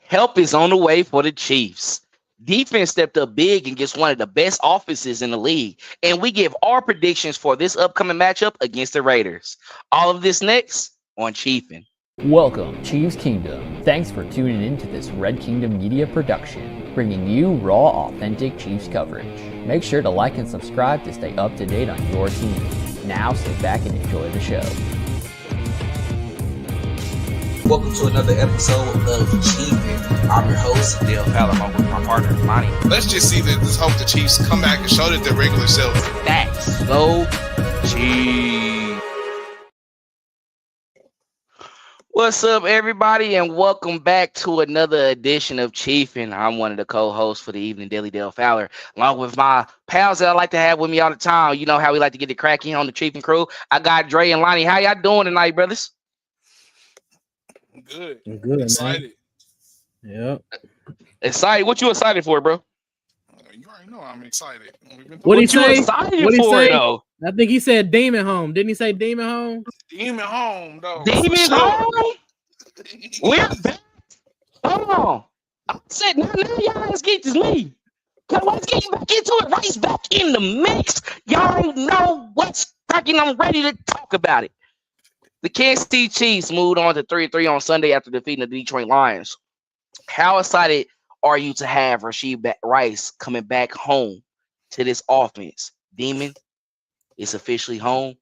Help is on the way for the Chiefs. Defense stepped up big against one of the best offenses in the league, and we give our predictions for this upcoming matchup against the Raiders. All of this next on Chiefin. Welcome, Chiefs Kingdom. Thanks for tuning in to this Red Kingdom Media production, bringing you raw, authentic Chiefs coverage. Make sure to like and subscribe to stay up to date on your team. Now sit back and enjoy the show. Welcome to another episode of Chiefin. I'm your host, Dale Fowler, along with my partner, Monty. Let's just see that. Let's hope the Chiefs come back and show that their regular self. Facts. Go Chiefs. What's up, everybody, and welcome back to another edition of Chiefin. I'm one of the co-hosts for the evening, Daily Dale Fowler, along with my pals that I like to have with me all the time. You know how we like to get the cracking on the Chiefin crew. I got Dre and Lonnie. How y'all doing tonight, brothers? Good. I'm good, Excited. man. Yep. Excited? What you excited for, bro? You already know I'm excited. What he you say? excited What he for, say? though? I think he said Demon Home. Didn't he say Demon Home? Demon home, though. Demon For sure. home? We're back. Hold on. I said, now y'all let's get this lead. Let's get back into it. Rice back in the mix. Y'all know what's cracking. I'm ready to talk about it. The Kansas City Chiefs moved on to 3-3 on Sunday after defeating the Detroit Lions. How excited are you to have Rashee Rice coming back home to this offense? Demon is officially home.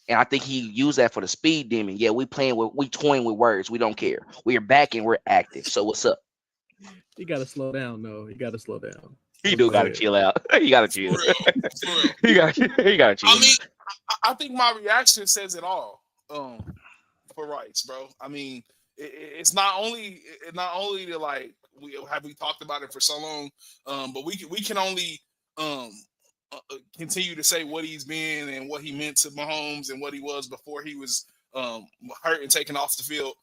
And I think he used that for the speed demon. Yeah, we toying with words. We don't care. We are back and we're active. So what's up? You gotta slow down, though. You gotta slow down. You do gotta chill out. You gotta chill. For real. You gotta chill. I mean, I think my reaction says it all. For Rice, bro. I mean, it's not only to like we talked about it for so long, but we can only continue to say what he's been and what he meant to Mahomes and what he was before he was hurt and taken off the field.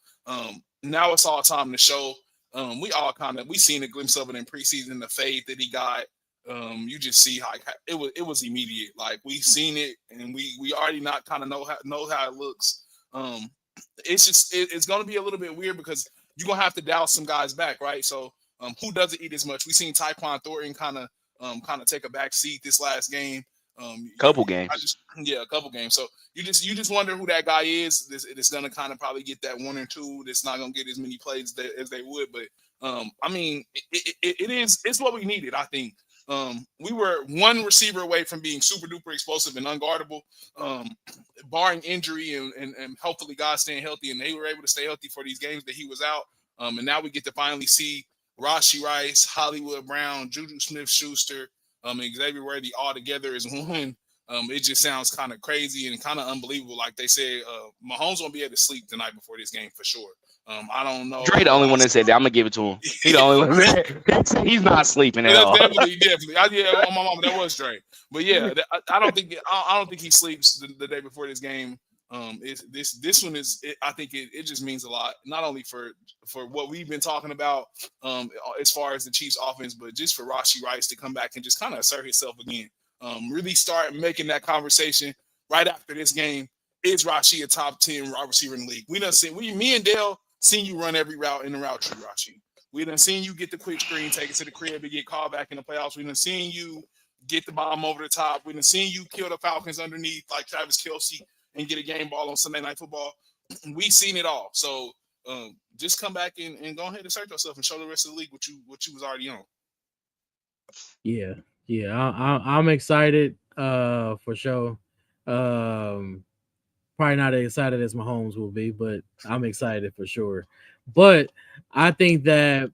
Now it's all time to show. We seen a glimpse of it in preseason, the faith that he got. You just see how it was immediate. Like we seen it and we already not kind of know how it looks. It's going to be a little bit weird because you're going to have to dial some guys back, right? So who doesn't eat as much? We seen Tyquan Thornton kind of take a back seat this last game. Couple games. A couple games. So you just wonder who that guy is. It's going to kind of probably get that one or two. That's not going to get as many plays as they would. But I mean, it's what we needed, I think. We were one receiver away from being super duper explosive and unguardable, barring injury and hopefully guys staying healthy, and they were able to stay healthy for these games that he was out. And now we get to finally see Rashee Rice, Hollywood Brown, Juju Smith-Schuster, and Xavier Worthy all together as one. It just sounds kind of crazy and kind of unbelievable. Like they said, Mahomes won't be able to sleep the night before this game for sure. I don't know. Dre the only one that said that. I'm gonna give it to him. He the only one that he's not sleeping at all. Definitely. On my mama, that was Dre. But yeah, I don't think he sleeps the day before this game. This one is. I think it just means a lot, not only for what we've been talking about as far as the Chiefs offense, but just for Rashee Rice to come back and just kind of assert himself again. Really start making that conversation right after this game. Is Rashee a top 10 wide receiver in the league? Me and Dale seen you run every route in the route tree, Rashee. We done seen you get the quick screen, take it to the crib, and get called back in the playoffs. We done seen you get the bomb over the top. We done seen you kill the Falcons underneath like Travis Kelce and get a game ball on Sunday Night Football. We seen it all. So just come back and go ahead and assert yourself and show the rest of the league what you was already on. Yeah. I'm excited for sure. Probably not as excited as Mahomes will be, but I'm excited for sure. But I think that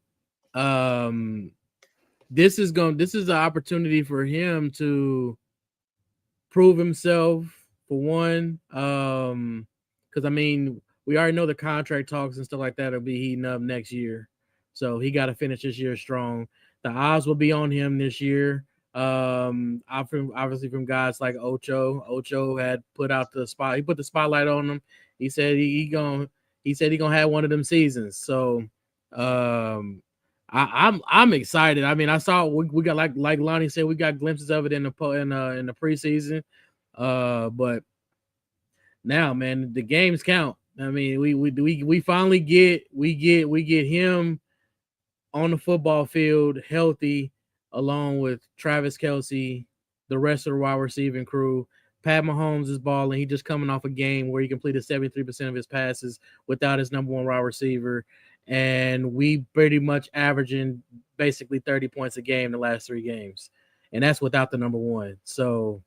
this is an opportunity for him to prove himself for one. Because I mean, we already know the contract talks and stuff like that will be heating up next year. So he got to finish this year strong. The eyes will be on him this year. Obviously from guys like Ocho. Ocho had put out the spot. He put the spotlight on him. He said he gonna have one of them seasons. So I'm excited. I mean, I saw we got like Lonnie said, we got glimpses of it in the preseason. But now, man, the games count. I mean, we finally get him on the football field, healthy, along with Travis Kelce, the rest of the wide receiving crew. Pat Mahomes is balling. He just coming off a game where he completed 73% of his passes without his number one wide receiver. And we pretty much averaging basically 30 points a game the last 3 games. And that's without the number one. So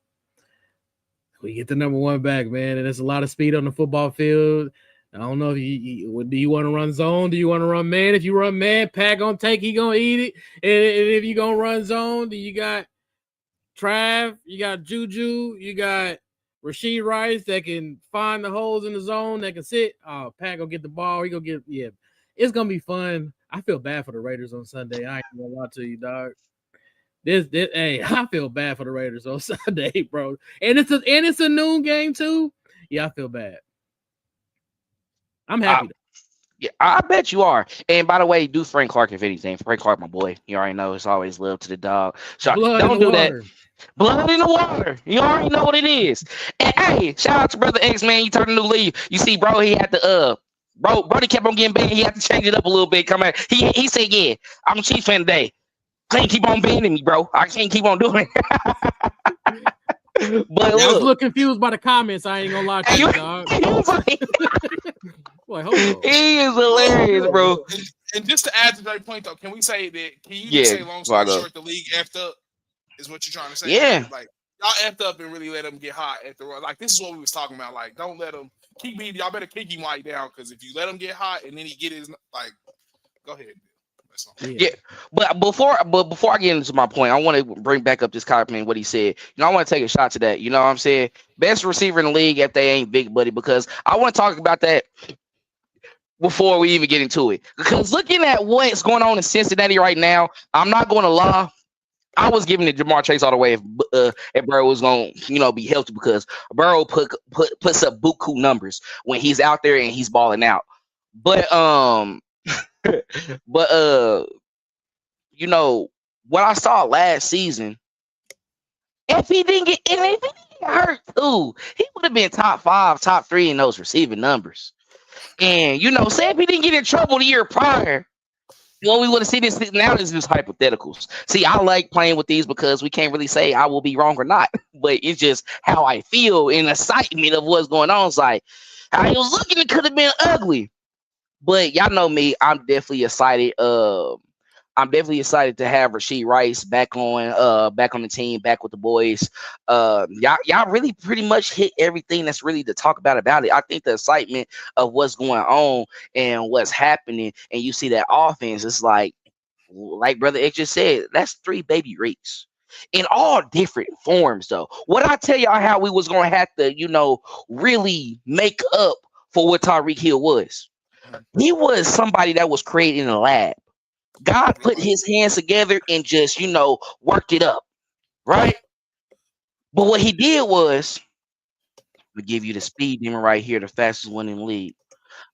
we get the number one back, man. And there's a lot of speed on the football field. I don't know if do you want to run zone? Do you want to run man? If you run man, Pat gonna take, he gonna eat it. And if you gonna run zone, then you got Trav, you got Juju, you got Rashee Rice that can find the holes in the zone that can sit. Oh, Pat gonna get the ball. He gonna get It's gonna be fun. I feel bad for the Raiders on Sunday. I ain't gonna lie to you, dog. Hey, I feel bad for the Raiders on Sunday, bro. And it's a noon game too. Yeah, I feel bad. I'm happy. Yeah, I bet you are. And by the way, do Frank Clark if anything. Frank Clark, my boy. You already know it's always love to the dog. So don't do that. Blood in the water. You already know what it is. And hey, shout out to Brother X, man. You turned a new leaf. You see, bro, he had to Brody kept on getting banned. He had to change it up a little bit. Come on. He said, yeah, I'm a Chiefs fan today. Can't keep on banning me, bro. I can't keep on doing it. But I was a little confused by the comments. I ain't gonna lie to you, dog. Boy, hold on. He is hilarious, bro. And just to add to that point, though, can we say that? Can you just say, long story short, the league effed up? Is what you're trying to say? Yeah. Like y'all effed up and really let them get hot at the run. Like this is what we was talking about. Like don't let them keep me. Y'all better kick him right down because if you let him get hot and then he get his like, go ahead. Yeah, but before I get into my point, I want to bring back up this comment, what he said. You know, I want to take a shot to that. You know what I'm saying? Best receiver in the league if they ain't Big Buddy, because I want to talk about that before we even get into it. Because looking at what's going on in Cincinnati right now, I'm not going to lie. I was giving it Jamar Chase all the way if Burrow was going to be healthy, because Burrow puts up buku numbers when he's out there and he's balling out. But what I saw last season, if he didn't get hurt too, he would have been top 5, top 3 in those receiving numbers. And say if he didn't get in trouble the year prior, we would have seen this. Now this is hypotheticals. See, I like playing with these because we can't really say I will be wrong or not, but it's just how I feel in excitement of what's going on. It's like how he was looking, it could have been ugly. But y'all know me, I'm definitely excited. I'm definitely excited to have Rashee Rice back on the team, back with the boys. Y'all really pretty much hit everything that's really to talk about it. I think the excitement of what's going on and what's happening, and you see that offense, it's like Brother X just said, that's 3 baby Reeks. In all different forms, though. What I tell y'all how we was gonna have to, really make up for what Tyreek Hill was. He was somebody that was created in a lab. God put his hands together and just, worked it up, right? But what he did was, I'm going to give you the speed demon right here, the fastest one in the league.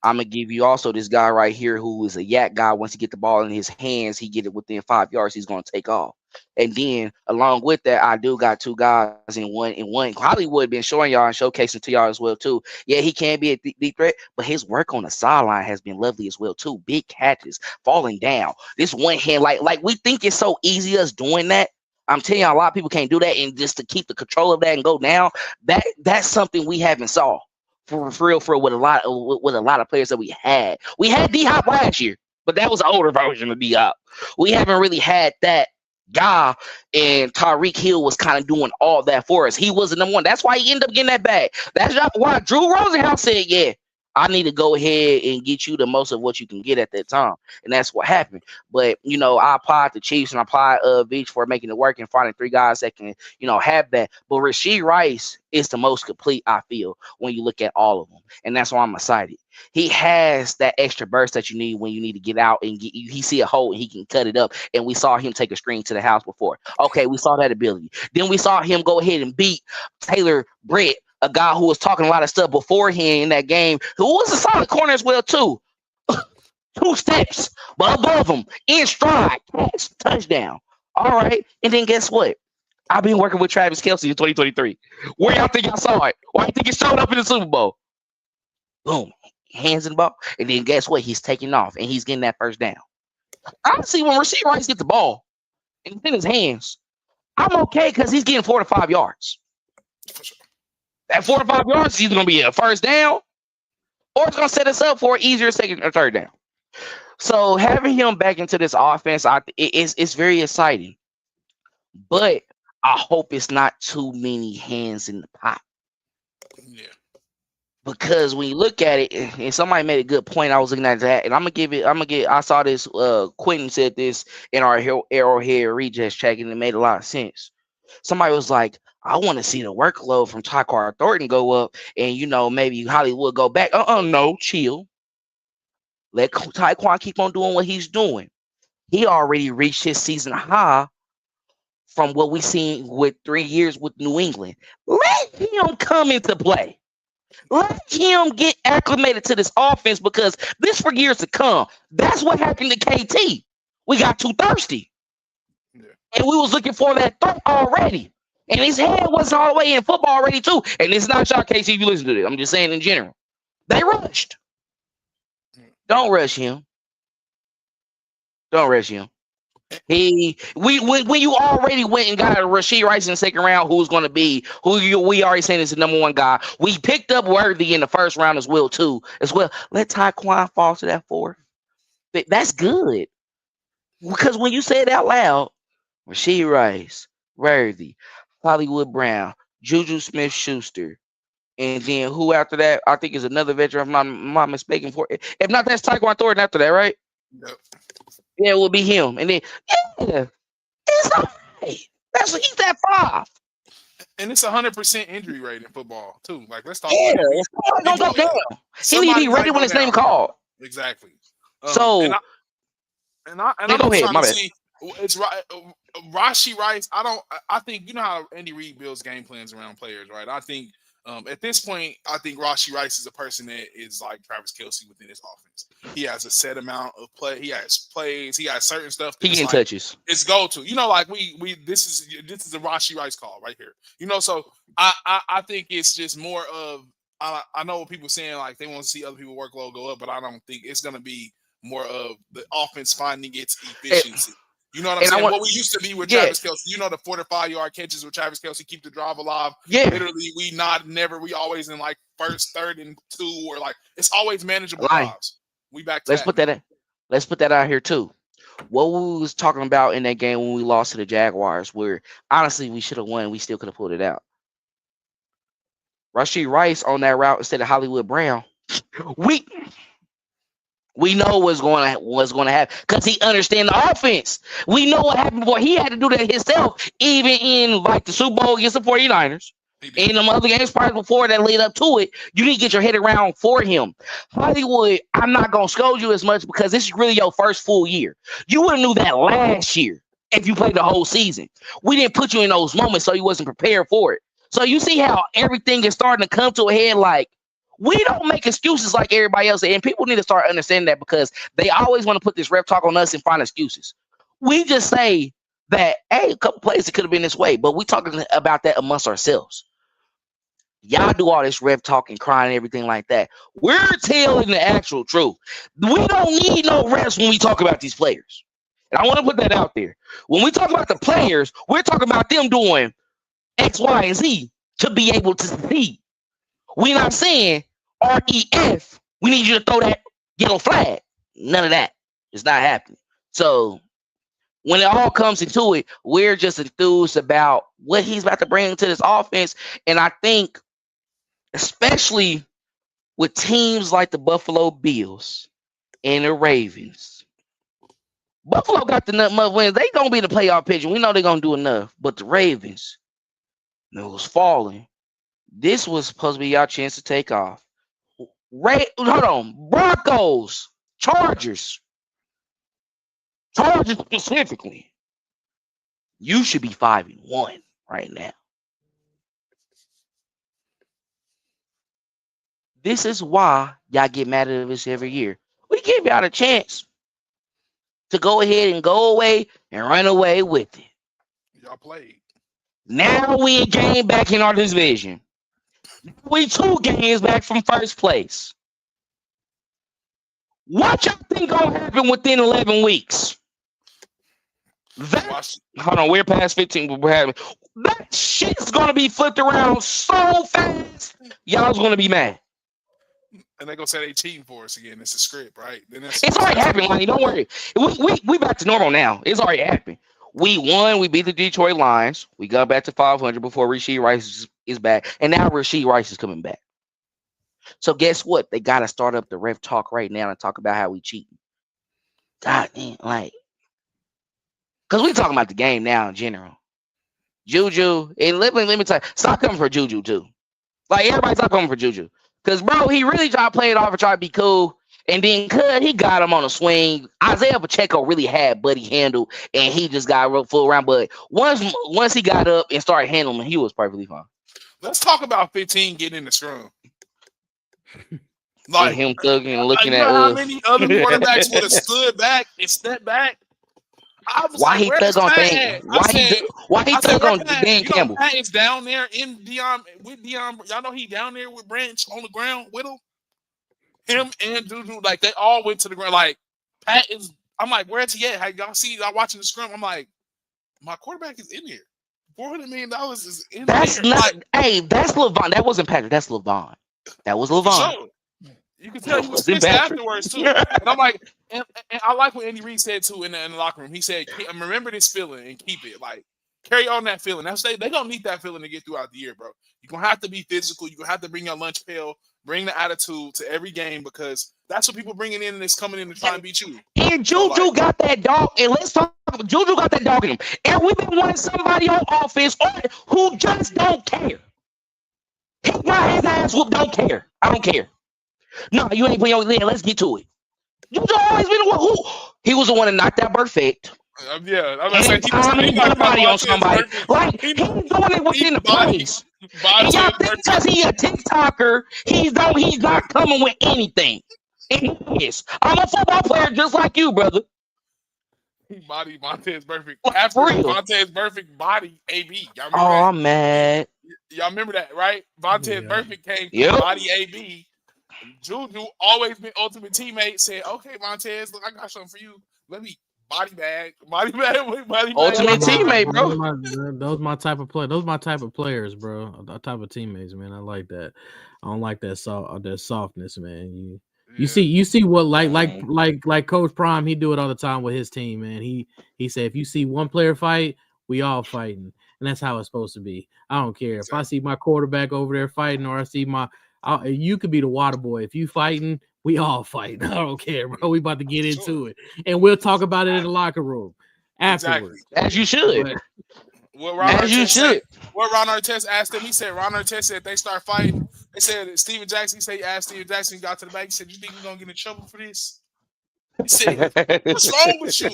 I'm going to give you also this guy right here who is a yak guy. Once he get the ball in his hands, he get it within 5 yards, he's going to take off. And then along with that, I do got 2 guys in one. Hollywood been showing y'all and showcasing to y'all as well too. Yeah, he can be a deep threat, but his work on the sideline has been lovely as well too. Big catches, falling down. This one hand, like we think it's so easy us doing that. I'm telling you, a lot of people can't do that, and just to keep the control of that and go down, that's something we haven't saw for real with a lot of players that we had. We had D-Hop last year, but that was an older version of D-Hop. We haven't really had that guy, and Tyreek Hill was kind of doing all that for us. He was the number one. That's why he ended up getting that bag. That's why Drew Rosenhaus said, yeah, I need to go ahead and get you the most of what you can get at that time. And that's what happened. But, I applied the Chiefs and I applied Beach for making it work and finding 3 guys that can, have that. But Rashee Rice is the most complete, I feel, when you look at all of them. And that's why I'm excited. He has that extra burst that you need when you need to get out and he see a hole and he can cut it up. And we saw him take a screen to the house before. Okay, we saw that ability. Then we saw him go ahead and beat Taylor Britt, a guy who was talking a lot of stuff beforehand in that game, who was a solid corner as well too. 2 steps, but above him, in stride, catch, touchdown. All right, and then guess what? I've been working with Travis Kelce in 2023. Where y'all think I saw it? Why you think it showed up in the Super Bowl? Boom, hands in the ball, and then guess what? He's taking off and he's getting that first down. Honestly, when Rashee Rice gets the ball and it's in his hands, I'm okay because he's getting 4 to 5 yards. For sure. That 4 to 5 yards is either going to be a first down or it's going to set us up for an easier second or third down. So having him back into this offense, it's very exciting. But I hope it's not too many hands in the pot. Yeah. Because when you look at it, and somebody made a good point, I was looking at that, and I saw this. Quentin said this in our Arrowhead Rejects check, and it made a lot of sense. Somebody was like, I want to see the workload from Tyquan Thornton go up, and maybe Hollywood go back. No, chill. Let Tyquan keep on doing what he's doing. He already reached his season high from what we seen with 3 years with New England. Let him come into play. Let him get acclimated to this offense because this for years to come. That's what happened to KT. We got too thirsty. Yeah. And we was looking for that threat already. And his head was all the way in football already too. And it's not shot KT if you listen to this. I'm just saying in general. They rushed. Don't rush him. Don't rush him. When you already went and got a Rashee Rice in the second round, we already saying is the number 1 guy. We picked up Worthy in the first round as well. Let Tyquan fall to that 4th. That's good. Because when you say it out loud, Rashee Rice, Worthy, Hollywood Brown, Juju Smith-Schuster, and then who after that? I think is another veteran, if I'm not mistaken. If not, that's Tyquan Thornton after that, right? Yep. Yeah, it will be him. And then, it's all right. He's that 5. And it's 100% injury rate in football, too. Like, let's talk about it. Don't go down. He need to be ready when his name called. Exactly. So, I'm trying to see. It's Rashee Rice. I think, you know how Andy Reid builds game plans around players, right? I think at this point, I think Rashee Rice is a person that is like Travis Kelce within his offense. He has a set amount of play. He has plays. He has certain stuff. He getting touches. It's go to. Like this is a Rashee Rice call right here. So I think it's just more of I know what people saying like they want to see other people workload go up, but I don't think it's going to be more of the offense finding its efficiency. You know what I'm saying? What we used to be with Travis Kelce, the 4 to 5 yard catches with Travis Kelce keep the drive alive. Yeah. Literally, we always in like first, third, and 2, or like it's always manageable drives. We back to Let's put that out here too. What we was talking about in that game when we lost to the Jaguars, where honestly we should have won, we still could have pulled it out. Rashee Rice on that route instead of Hollywood Brown. We know what's going to happen because he understands the offense. We know what happened before. He had to do that himself, even in like the Super Bowl against the 49ers. And them other games prior before that lead up to it, you need to get your head around for him. Hollywood, I'm not going to scold you as much because this is really your first full year. You would have knew that last year if you played the whole season. We didn't put you in those moments, so you wasn't prepared for it. So you see how everything is starting to come to a head like, we don't make excuses like everybody else. And people need to start understanding that because they always want to put this rep talk on us and find excuses. We just say that, hey, a couple plays it could have been this way, but we talking about that amongst ourselves. Y'all do all this rep talk and crying and everything like that. We're telling the actual truth. We don't need no reps when we talk about these players. And I want to put that out there. When we talk about the players, we're talking about them doing X, Y, and Z to be able to succeed. We're not saying REF. We need you to throw that yellow flag. None of that. It's not happening. So when it all comes into it, we're just enthused about what he's about to bring to this offense. And I think, especially with teams like the Buffalo Bills and the Ravens, Buffalo got the nut wins. They gonna be the playoff picture. We know they're gonna do enough. But the Ravens, it was falling. This was supposed to be your chance to take off. Broncos, Chargers specifically. You should be 5-1 right now. This is why y'all get mad at us every year. We give y'all a chance to go ahead and go away and run away with it. Y'all played. Now we a game back in our division. We 2 games back from first place. What y'all think gonna happen within 11 weeks? Watch. Hold on, we're past 15. That shit's gonna be flipped around so fast. Y'all's gonna be mad. And they gonna say they cheating for us again. It's a script, right? Then It's already happened, Lonnie. Don't worry. We back to normal now. It's already happened. We won. We beat the Detroit Lions. We got back to 500 before Rashee Rice is back, and now Rashee Rice is coming back. So guess what? They gotta start up the ref talk right now and talk about how we cheating. God damn, like, cause we talking about the game now in general. Juju, and let me tell you, stop coming for Juju too. Like everybody stop coming for Juju. Cause bro, he really tried to play it off and try to be cool. And then he got him on a swing. Isaiah Pacheco really had Buddy handled, and he just got full around. But once he got up and started handling him, he was perfectly fine. Let's talk about 15 getting in the scrum. Like him thugging and looking at how many other quarterbacks would have stood back and stepped back? Why he thug on thing? Why he thug on Dan Campbell? Pat is down there in Dion with Dion. Y'all know he down there with Branch on the ground with him. Him and Juju, like they all went to the ground. Like Pat is, I'm like, where's he at? How y'all see? Y'all watching the scrum? I'm like, my quarterback is in here. $400 million is in there. That's not. Like, hey, that's LeVon. That wasn't Patrick. That's LeVon. That was LeVon. Sure. You can tell he was pissed afterwards too. And I'm like, and I like what Andy Reid said too in the locker room. He said, "Remember this feeling and keep it. Like carry on that feeling. That's they gonna need that feeling to get throughout the year, bro. You're gonna have to be physical. You're gonna have to bring your lunch pail, bring the attitude to every game because that's what people bringing in and it's coming in to try and beat you." And Juju got that dog. And let's talk about Juju got that dog in him. And we've been wanting somebody on offense who just don't care. He got his ass whooped. Don't care. I don't care. No, you ain't putting your leg. Let's get to it. Juju always been the one who he was the one that knocked that perfect. Yeah, I'm saying he put a body on somebody. Like he's doing it within the place. And y'all think because he a TikToker, he's not coming with anything. And he is. I'm a football player just like you, brother. He body Montez Perfect. After Montez Perfect body AB. Y'all remember that? I'm mad. Y'all remember that, right? Montez Perfect came from body AB. Juju always been ultimate teammate. Said, "Okay, Montez, look, I got something for you. Let me body bag. Ultimate teammate, bro. Those my type of play. Those my type of players, bro. The type of teammates, man. I like that. I don't like that softness, man. You see what like Coach Prime, he do it all the time with his team, man. He said if you see one player fight, we all fighting, and that's how it's supposed to be. I don't care if I see my quarterback over there fighting, or I see you could be the water boy. If you fighting, we all fighting. I don't care, bro. We about to get into it, and we'll talk about it in the locker room afterwards. As you should. What Ron Artest asked him, he said, Ron Artest said if they start fighting, they said Steven Jackson, he said, asked Steven Jackson, got to the back, he said, you think you're going to get in trouble for this? He said, what's wrong with you?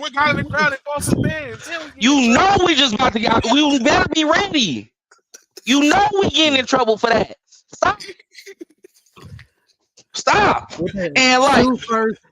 We got in the crowd and bought some bands. You know we just about to get, we better be ready. You know we getting in trouble for that. Stop. And like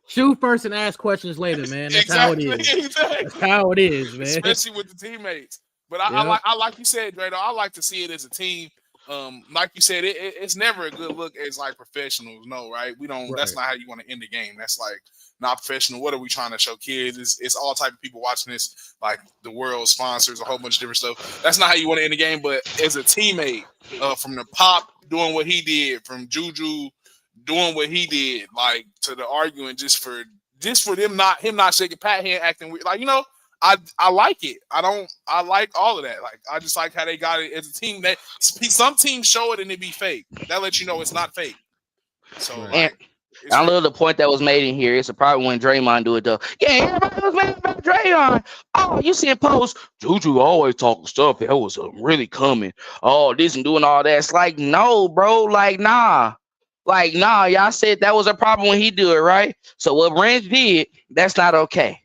shoot first and ask questions later, man. That's how it is. Exactly. That's how it is, man. Especially with the teammates. But I like you said, Drado, I like to see it as a team. Like you said, it's never a good look as like professionals. No, right? We don't. Right. That's not how you want to end the game. That's like not professional. What are we trying to show kids? It's all type of people watching this, like the world sponsors, a whole bunch of different stuff. That's not how you want to end the game. But as a teammate, from the Pop doing what he did, from Juju doing what he did, like to the arguing just for him not shaking Pat hand, acting weird. Like, I like it. I like all of that. Like, I just like how they got it as a team. That some teams show it and it be fake. That lets you know it's not fake. So I love the point that was made in here. It's a problem when Draymond do it though. Yeah, everybody was mad about Draymond. Oh, you see in post, Juju always talking stuff. That was really coming. Oh, this and doing all that. It's like, no, bro. Like, nah. Y'all said that was a problem when he do it, right? So what Branch did, that's not okay.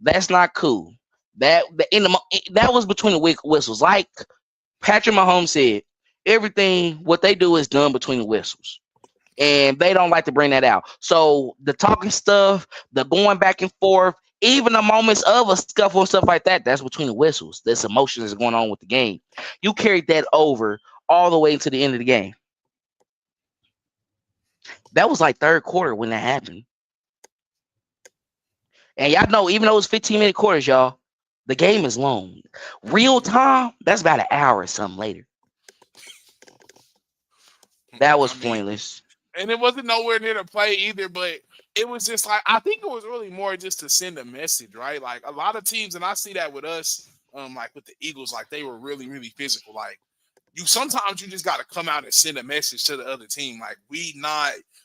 That's not cool. That was between the whistles. Like Patrick Mahomes said, what they do is done between the whistles. And they don't like to bring that out. So the talking stuff, the going back and forth, even the moments of a scuffle and stuff like that, that's between the whistles. There's emotions that's going on with the game. You carried that over all the way to the end of the game. That was like third quarter when that happened. And y'all know, even though it was 15-minute quarters, y'all, the game is long. Real time, that's about an hour or something later. That was pointless. And it wasn't nowhere near the play either, but it was just like, I think it was really more just to send a message, right? Like a lot of teams, and I see that with us, like with the Eagles, like they were really, really physical. Like sometimes you just got to come out and send a message to the other team. Like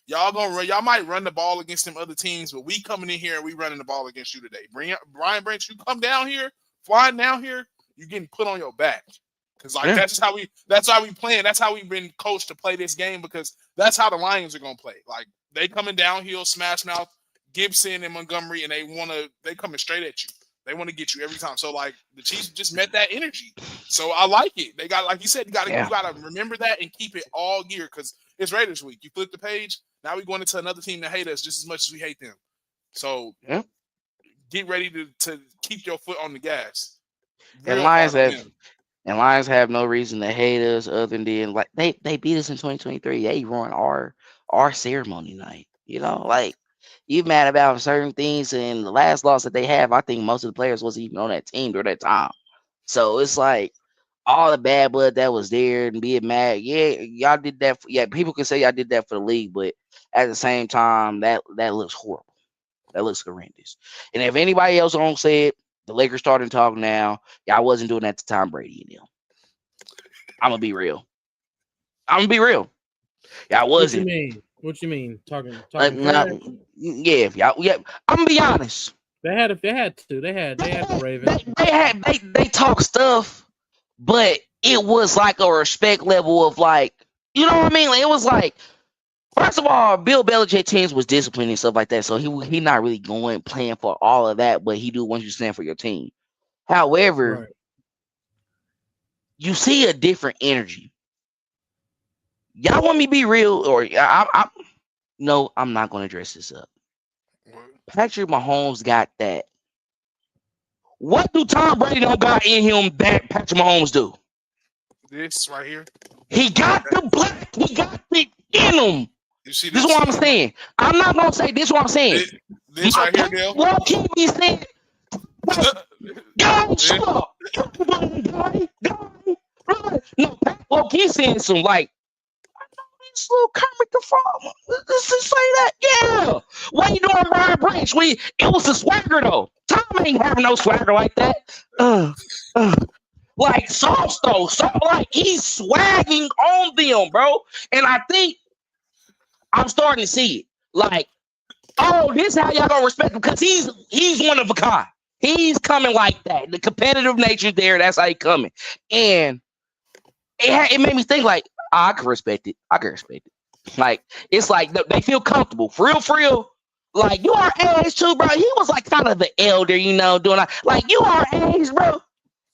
y'all might run the ball against them other teams, but we coming in here and we running the ball against you today. Brian Branch, you come down here, flying down here, you getting put on your back. Because that's how we playing. That's how we've been coached to play this game, because that's how the Lions are gonna play. Like they coming downhill, smash mouth, Gibson and Montgomery, and they coming straight at you. They want to get you every time. So like the Chiefs just met that energy. So I like it. They got, like you said, you gotta remember that and keep it all year, because it's Raiders week. You flip the page, now we're going into another team that hate us just as much as we hate them. So get ready to keep your foot on the gas. And Lions have no reason to hate us other than like they beat us in 2023. They ruined our ceremony night. You know, like you mad about certain things, and the last loss that they have, I think most of the players wasn't even on that team during that time. So it's like all the bad blood that was there and being mad. Yeah, y'all did that. People can say y'all did that for the league, but at the same time, that looks horrible. That looks horrendous. And if anybody else don't say it, the Lakers starting to talk now. Y'all wasn't doing that to Tom Brady and them. I'm gonna be real. Y'all wasn't. What you mean? Talking yeah. I'm gonna be honest. They had to. They had the Ravens. They talk stuff, but it was like a respect level of like, you know what I mean? Like, it was like, first of all, Bill Belichick teams was disciplined and stuff like that, so he not really playing for all of that, but he do want you to stand for your team. However, you see a different energy. Y'all want me to be real, or no, I'm not going to dress this up. Patrick Mahomes got that. What do Tom Brady don't got in him that Patrick Mahomes do? This right here. He got the black. He got it in him. You see this is what I'm saying. I'm not gonna say this. Is what I'm saying. This right here, Dale. What keep me saying? Go shut up. No, well, he's saying some like, I know this little Kermit the Frog. Does it say that? Yeah. What you doing, Brian Branch? It was the swagger though. Tom ain't having no swagger like that. Like Sauce though. So like he's swagging on them, bro. And I think I'm starting to see it. Like, oh, this how y'all gonna respect him, because he's one of a kind. He's coming like that. The competitive nature there. That's how he coming. And it made me think like, I can respect it. Like, it's like they feel comfortable. For real. Like, you are age too, bro. He was like kind of the elder, doing like you are age, bro.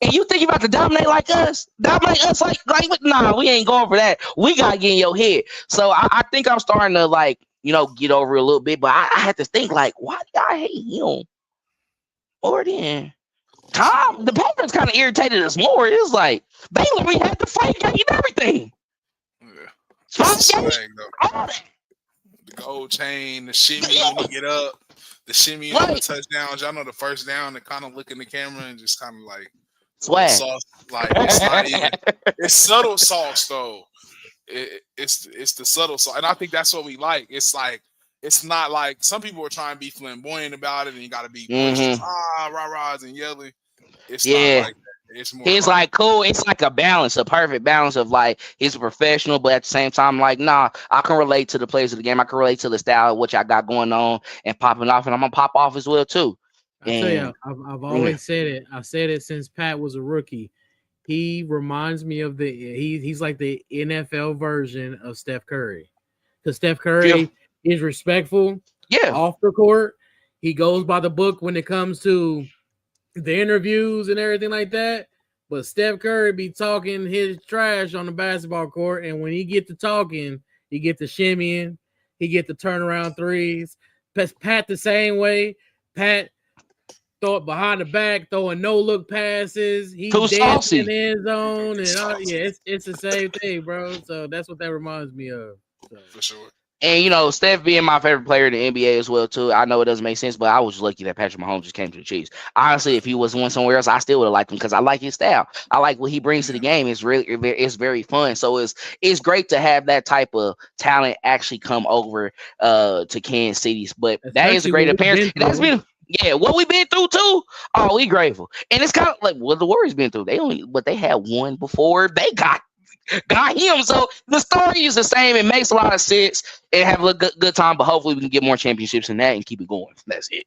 And you think you about to dominate like us? Like nah, we ain't going for that. We gotta get in your head. So I think I'm starting to like, get over a little bit. But I had to think like, why do y'all hate him? Or then Tom, the Patriots kind of irritated us more. It was like they literally had the fight game and everything. The gold chain, the shimmy when you get up, the shimmy on the touchdowns. Y'all know the first down, to kind of look in the camera and just kind of like swag. Sauce. Like it's not even. It's subtle sauce though. It's the subtle sauce, and I think that's what we like. It's like, it's not like some people are trying to be flamboyant about it, and you got to be rah-rahs and yelling. It's not like that. It's more. It's like cool. It's like a balance, a perfect balance of like he's a professional, but at the same time, like, nah, I can relate to the players of the game. I can relate to the style of what y'all got going on and popping off, and I'm gonna pop off as well too. I tell you, I've always said it. I've said it since Pat was a rookie. He reminds me of he's like the NFL version of Steph Curry, because Steph Curry is respectful. Yeah, off the court, he goes by the book when it comes to the interviews and everything like that. But Steph Curry be talking his trash on the basketball court, and when he get to talking, he get to shimmying, he get the turnaround threes. Pat the same way. Pat throw it behind the back, throwing no-look passes. He's dancing in the end zone, and it's the same thing, bro. So that's what that reminds me of. So. For sure. And you know, Steph being my favorite player in the NBA as well too. I know it doesn't make sense, but I was lucky that Patrick Mahomes just came to the Chiefs. Honestly, if he was went somewhere else, I still would have liked him because I like his style. I like what he brings to the game. It's very fun. So it's great to have that type of talent actually come over to Kansas City. But that is a great appearance. That's been what we've been through too. Oh, we grateful. And it's kind of like what the Warriors been through. They had one before they got him. So the story is the same. It makes a lot of sense and have a good time. But hopefully we can get more championships than that and keep it going. That's it.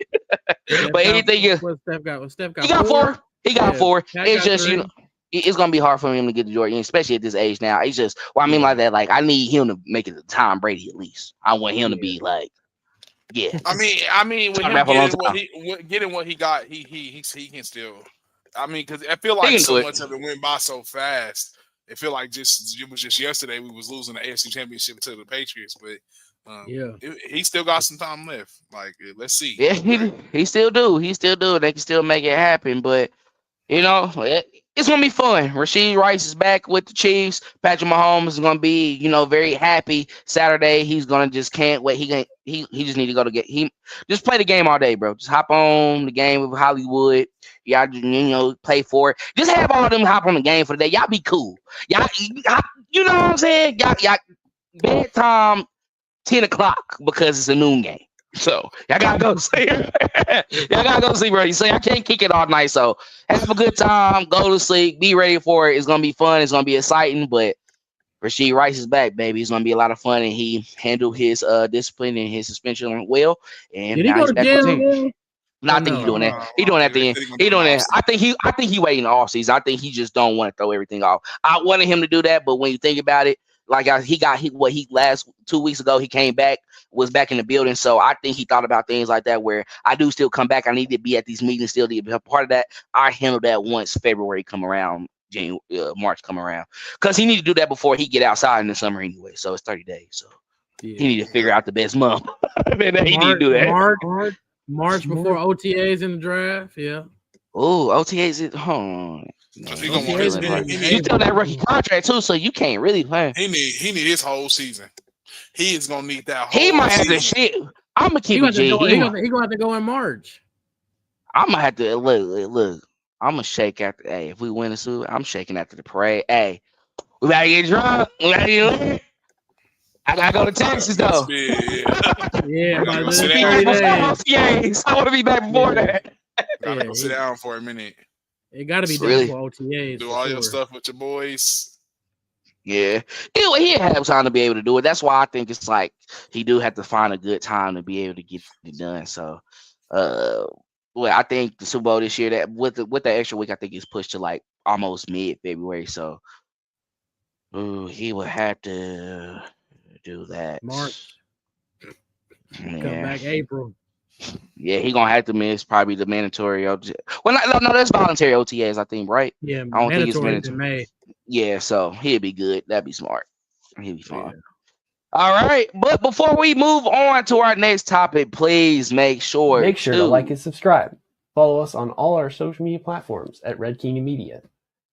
But anything is, Steph got he got four. He got four. It's just three. It's gonna be hard for him to get to Jordan, especially at this age now. It's just I mean like that. Like I need him to make it to Tom Brady at least. I want him to be like. Yeah, I mean, with him getting what he got, he can still. I mean, because I feel like so much of it went by so fast. It feel like it was just yesterday we was losing the AFC Championship to the Patriots, but he still got some time left. Like, let's see. Yeah, he still do. He still do. They can still make it happen, but you know, it's gonna be fun. Rashee Rice is back with the Chiefs. Patrick Mahomes is gonna be, very happy Saturday. He's gonna just can't wait. He just need to go to just play the game all day, bro. Just hop on the game with Hollywood. Y'all, play for it. Just have all of them hop on the game for the day. Y'all be cool. Y'all, you know what I'm saying? Y'all bedtime 10:00 because it's a noon game. So y'all gotta go sleep. Y'all gotta go sleep, bro. You say I can't kick it all night. So have a good time, go to sleep, be ready for it. It's gonna be fun, it's gonna be exciting, but Rashee Rice is back, baby. It's gonna be a lot of fun, and he handled his discipline and his suspension well. And did he go to jail? No, I think he's doing that. He doing that thing. He doing that. I think he waiting off season. I think he just don't want to throw everything off. I wanted him to do that, but when you think about it, like he last 2 weeks ago, he came back, was back in the building. So I think he thought about things like that where I do still come back. I need to be at these meetings still to be a part of that. I handled that once February come around, March come around. Because he need to do that before he get outside in the summer anyway. So it's 30 days. So he need to figure out the best month. He need to do that. March before OTAs in the draft. Yeah. Oh, OTAs is you still that rookie contract too, so you can't really play. He need his whole season. He is gonna need that whole He might have to shit. I'm gonna keep it G. He gonna have to go in March. I'm gonna have to look. I'm gonna shake after. Hey, if we win the Super, I'm shaking after the parade. Hey, we gotta get drunk. We gotta get lit. I gotta go to Texas though. Yeah, I want to be back before that. Gotta go sit down for a minute. It gotta be done for OTAs. Do all your stuff with your boys. Yeah, he have time to be able to do it. That's why I think it's like he do have to find a good time to be able to get it done. So, I think the Super Bowl this year that with the extra week, I think it's pushed to like almost mid-February. So, he would have to do that. March. Come back April. Yeah, he gonna have to miss probably the mandatory. Well, no, that's voluntary OTAs, I think, right? Yeah, I don't think it's mandatory. In May. Yeah, so he'll be good. That'd be smart. He'll be fine. Yeah. All right, but before we move on to our next topic, please make sure to like and subscribe. Follow us on all our social media platforms at Red Kingdom Media.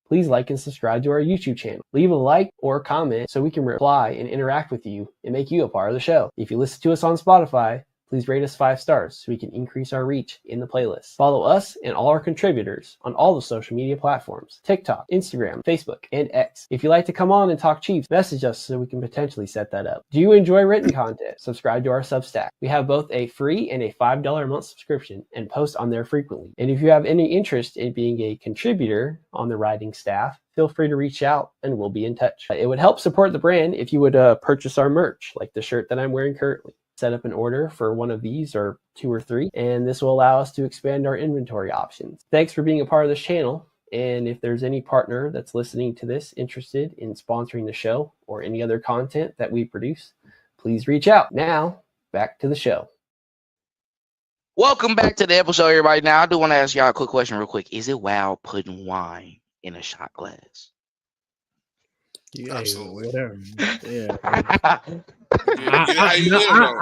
Please like and subscribe to our YouTube channel. Leave a like or comment so we can reply and interact with you and make you a part of the show. If you listen to us on Spotify, please rate us 5 stars so we can increase our reach in the playlist. Follow us and all our contributors on all the social media platforms: TikTok, Instagram, Facebook, and X. If you'd like to come on and talk Chiefs, message us so we can potentially set that up. Do you enjoy written content? Subscribe to our Substack. We have both a free and a $5 a month subscription and post on there frequently. And if you have any interest in being a contributor on the writing staff, feel free to reach out and we'll be in touch. It would help support the brand if you would purchase our merch, like the shirt that I'm wearing currently. Set up an order for one of these or 2 or 3, and this will allow us to expand our inventory options. Thanks for being a part of this channel, and if there's any partner that's listening to this interested in sponsoring the show or any other content that we produce, please reach out. Now, back to the show. Welcome back to the episode, everybody. Now, I do want to ask y'all a quick question real quick. Is it wild putting wine in a shot glass? Yeah, absolutely. Whatever. Yeah.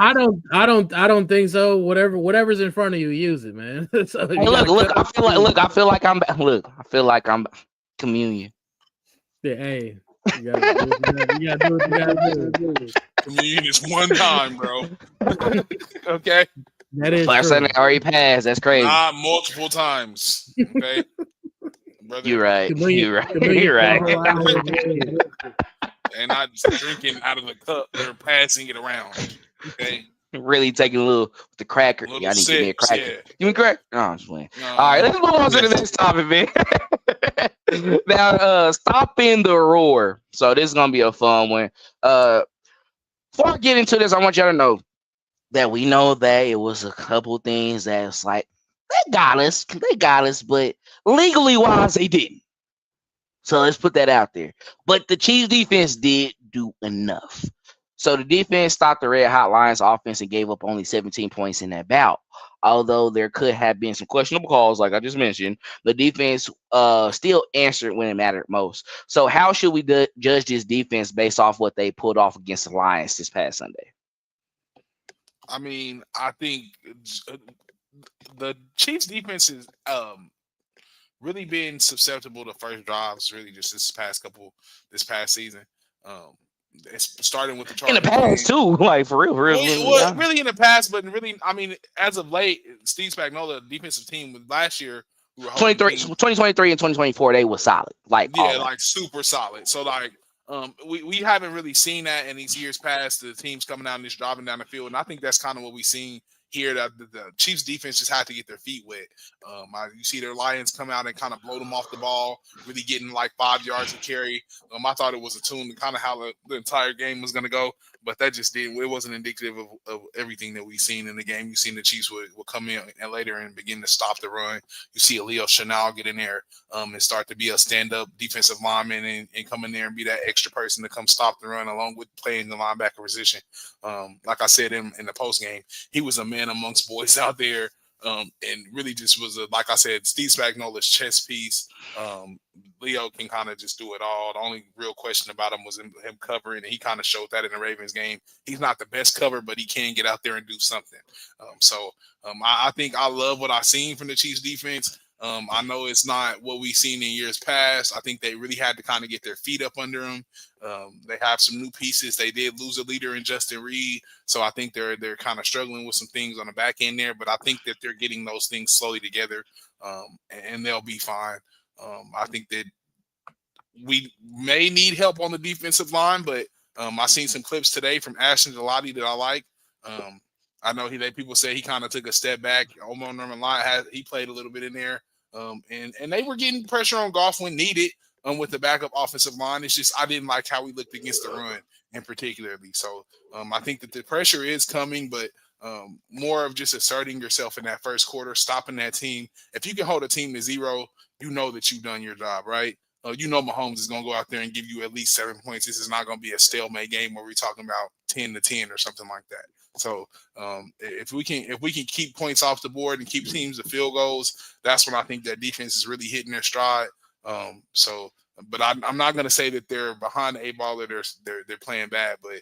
I don't think so. Whatever's in front of you, use it, man. So hey, look. I feel like I'm communion. Yeah, hey, You gotta do what you gotta do. Communion is one time, bro. Okay. That is Last true. Sunday already passed. That's crazy. Not multiple times. Okay. Brother. You're right. Communion- You're right. communion You're right. for a whole hour of it. And not drinking out of the cup. They're passing it around. Okay. Really taking a little with the cracker. Little Y'all need to give me a sips, cracker. yeah. You mean cracker? No, I'm just playing. No, All right, let's move on to the next topic, man. Now, stopping the roar. So this is gonna be a fun one. Before I get into this, I want y'all to know that we know that it was a couple things that's like they got us, but legally wise, they didn't. So let's put that out there. But the Chiefs defense did do enough. So the defense stopped the Red Hot Lions offense and gave up only 17 points in that bout. Although there could have been some questionable calls, like I just mentioned, the defense still answered when it mattered most. So how should we judge this defense based off what they pulled off against the Lions this past Sunday? I mean, I think the Chiefs defense is really been susceptible to first drives really just this past season. It's starting with the Chargers in the past too, like for real. Well, really in the past, but really, I mean, as of late, Steve Spagnuolo, the defensive team last year, 2023 and 2024, they were solid. Like super solid. So like, we haven't really seen that in these years past. The teams coming out and just driving down the field, and I think that's kind of what we've seen here. That the Chiefs defense just had to get their feet wet. You see their Lions come out and kind of blow them off the ball, really getting like 5 yards of carry. I thought it was a tune to kind of how the entire game was going to go, but that just didn't. It wasn't indicative of everything that we've seen in the game. You've seen the Chiefs will come in and later and begin to stop the run. You see Leo Chenal get in there and start to be a stand-up defensive lineman and come in there and be that extra person to come stop the run along with playing the linebacker position. Like I said in the post game, he was a man amongst boys out there. And really just was like I said, Steve Spagnuolo's chess piece. Leo can kind of just do it all. The only real question about him was him covering, and he kind of showed that in the Ravens game. He's not the best cover, but he can get out there and do something. I think I love what I've seen from the Chiefs defense. I know it's not what we've seen in years past. I think they really had to kind of get their feet up under them. They have some new pieces. They did lose a leader in Justin Reed, so I think they're kind of struggling with some things on the back end there. But I think that they're getting those things slowly together, and they'll be fine. I think that we may need help on the defensive line, but I've seen some clips today from Ashton Gelati that I like. I know people say he kind of took a step back. Omar Norman Lyon he played a little bit in there, and they were getting pressure on Goff when needed with the backup offensive line. It's just I didn't like how we looked against the run in particularly. So I think that the pressure is coming, but more of just asserting yourself in that first quarter, stopping that team. If you can hold a team to 0, you know that you've done your job, right? You know Mahomes is going to go out there and give you at least 7 points. This is not going to be a stalemate game where we're talking about 10-10 or something like that. So if we can keep points off the board and keep teams to field goals, that's when I think that defense is really hitting their stride. But I'm not going to say that they're behind the 8 ball or they're playing bad, but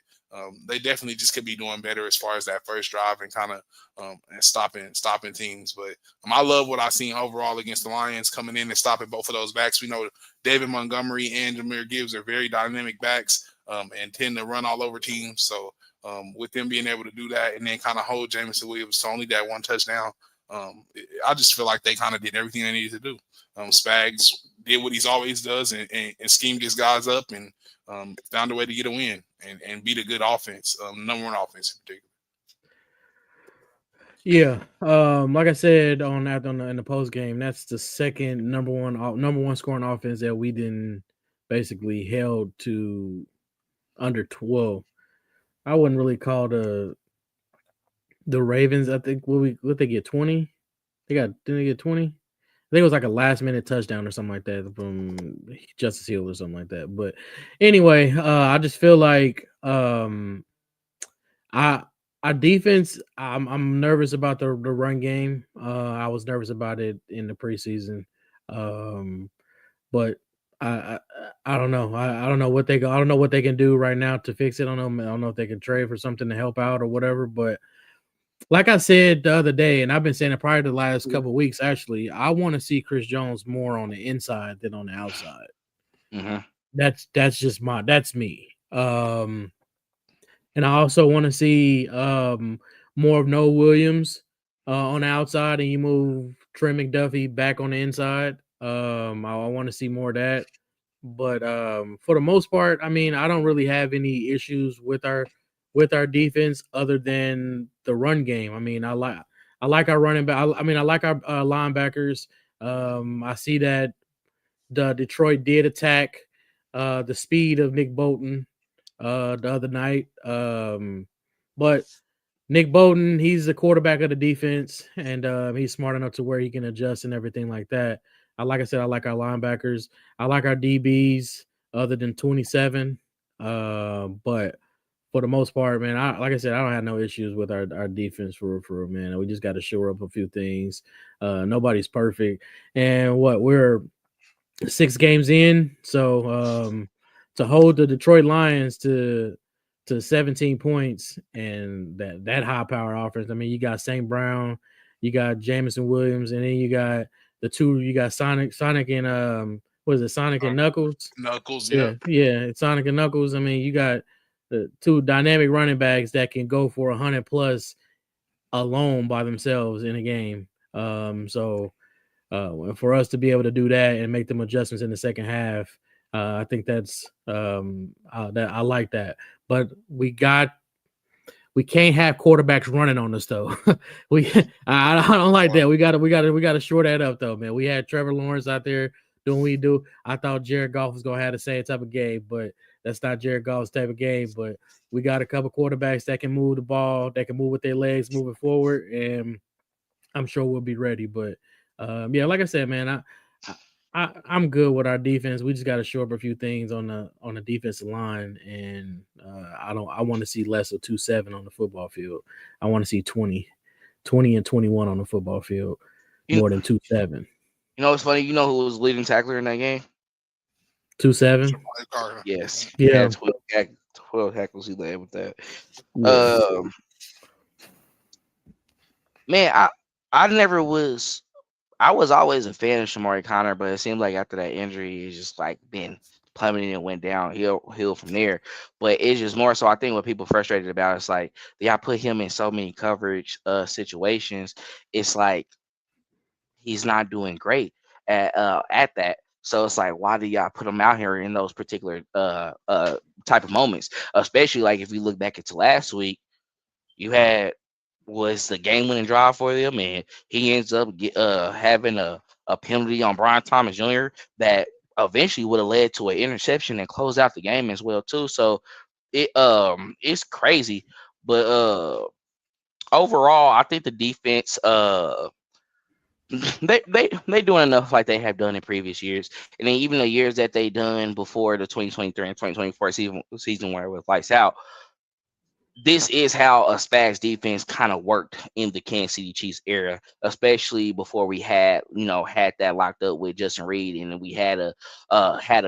they definitely just could be doing better as far as that first drive and kind of and stopping teams. But I love what I've seen overall against the Lions, coming in and stopping both of those backs. We know David Montgomery and Jahmyr Gibbs are very dynamic backs and tend to run all over teams. So with them being able to do that and then kind of hold Jameson Williams to only that 1 touchdown, I just feel like they kind of did everything they needed to do. Spags did what he's always does and schemed his guys up and found a way to get a win and beat a good offense, number 1 offense in particular. Yeah, like I said in the post game, that's the second number one scoring offense that we didn't basically held to under 12. I wouldn't really call the Ravens. I think what they get 20. Didn't they get 20? I think it was like a last minute touchdown or something like that from Justice Hill or something like that. But anyway, I just feel like our defense. I'm nervous about the run game. I was nervous about it in the preseason, but I don't know. I don't know what they can do right now to fix it. I don't know if they can trade for something to help out or whatever. But like I said the other day, and I've been saying it prior to the last couple of weeks, actually, I want to see Chris Jones more on the inside than on the outside. Mm-hmm. That's that's me. And I also want to see more of Noah Williams on the outside, and you move Trent McDuffie back on the inside. I want to see more of that. But for the most part, I mean, I don't really have any issues with our defense other than the run game. I mean, I like our running back. I mean, I like our linebackers. I see that the Detroit did attack the speed of Nick Bolton the other night. But Nick Bolton, he's the quarterback of the defense, and he's smart enough to where he can adjust and everything like that. Like I said, I like our linebackers. I like our DBs other than 27. But for the most part, man, like I said, I don't have no issues with our defense for man. We just got to shore up a few things. Nobody's perfect. And we're 6 games in, so to hold the Detroit Lions to 17 points and that high power offense. I mean, you got St. Brown, you got Jamison Williams, and then you got you got Sonic and what is it, Sonic and Knuckles? Knuckles, yeah, it's Sonic and Knuckles. I mean, you got the 2 dynamic running backs that can go for 100 plus alone by themselves in a game. So for us to be able to do that and make them adjustments in the second half, I think that's that I like that. But we can't have quarterbacks running on us though. I don't like that. We gotta shore that up though, man. We had Trevor Lawrence out there doing what we do. I thought Jared Goff was gonna have the same type of game, but that's not Jared Goff's type of game. But we got a couple quarterbacks that can move the ball, that can move with their legs moving forward, and I'm sure we'll be ready. But yeah, like I said, man, I'm good with our defense. We just got to shore up a few things on the defensive line, and I want to see less of 2-7 on the football field. I want to see 20 and 21 on the football field more than 2-7. You know what's funny? You know who was leading tackler in that game? 2-7. Yes. Yeah. 12 tackles. He led with that. Yeah. Man, I was always a fan of Shamari Connor, but it seems like after that injury, he's just like been plummeting and went downhill from there. But it's just more so, I think what people frustrated about is like I put him in so many coverage situations. It's like he's not doing great at that. So it's like, why do y'all put him out here in those particular type of moments? Especially like if we look back into last week, you had was the game-winning drive for them, and he ends up having a penalty on Brian Thomas Jr. that eventually would have led to an interception and close out the game as well too. So it's crazy, but overall, I think the defense they doing enough like they have done in previous years, and then even the years that they done before the 2023 and 2024 season where it was lights out. This is how a Spags defense kind of worked in the Kansas City Chiefs era, especially before we had that locked up with Justin Reed, and we had a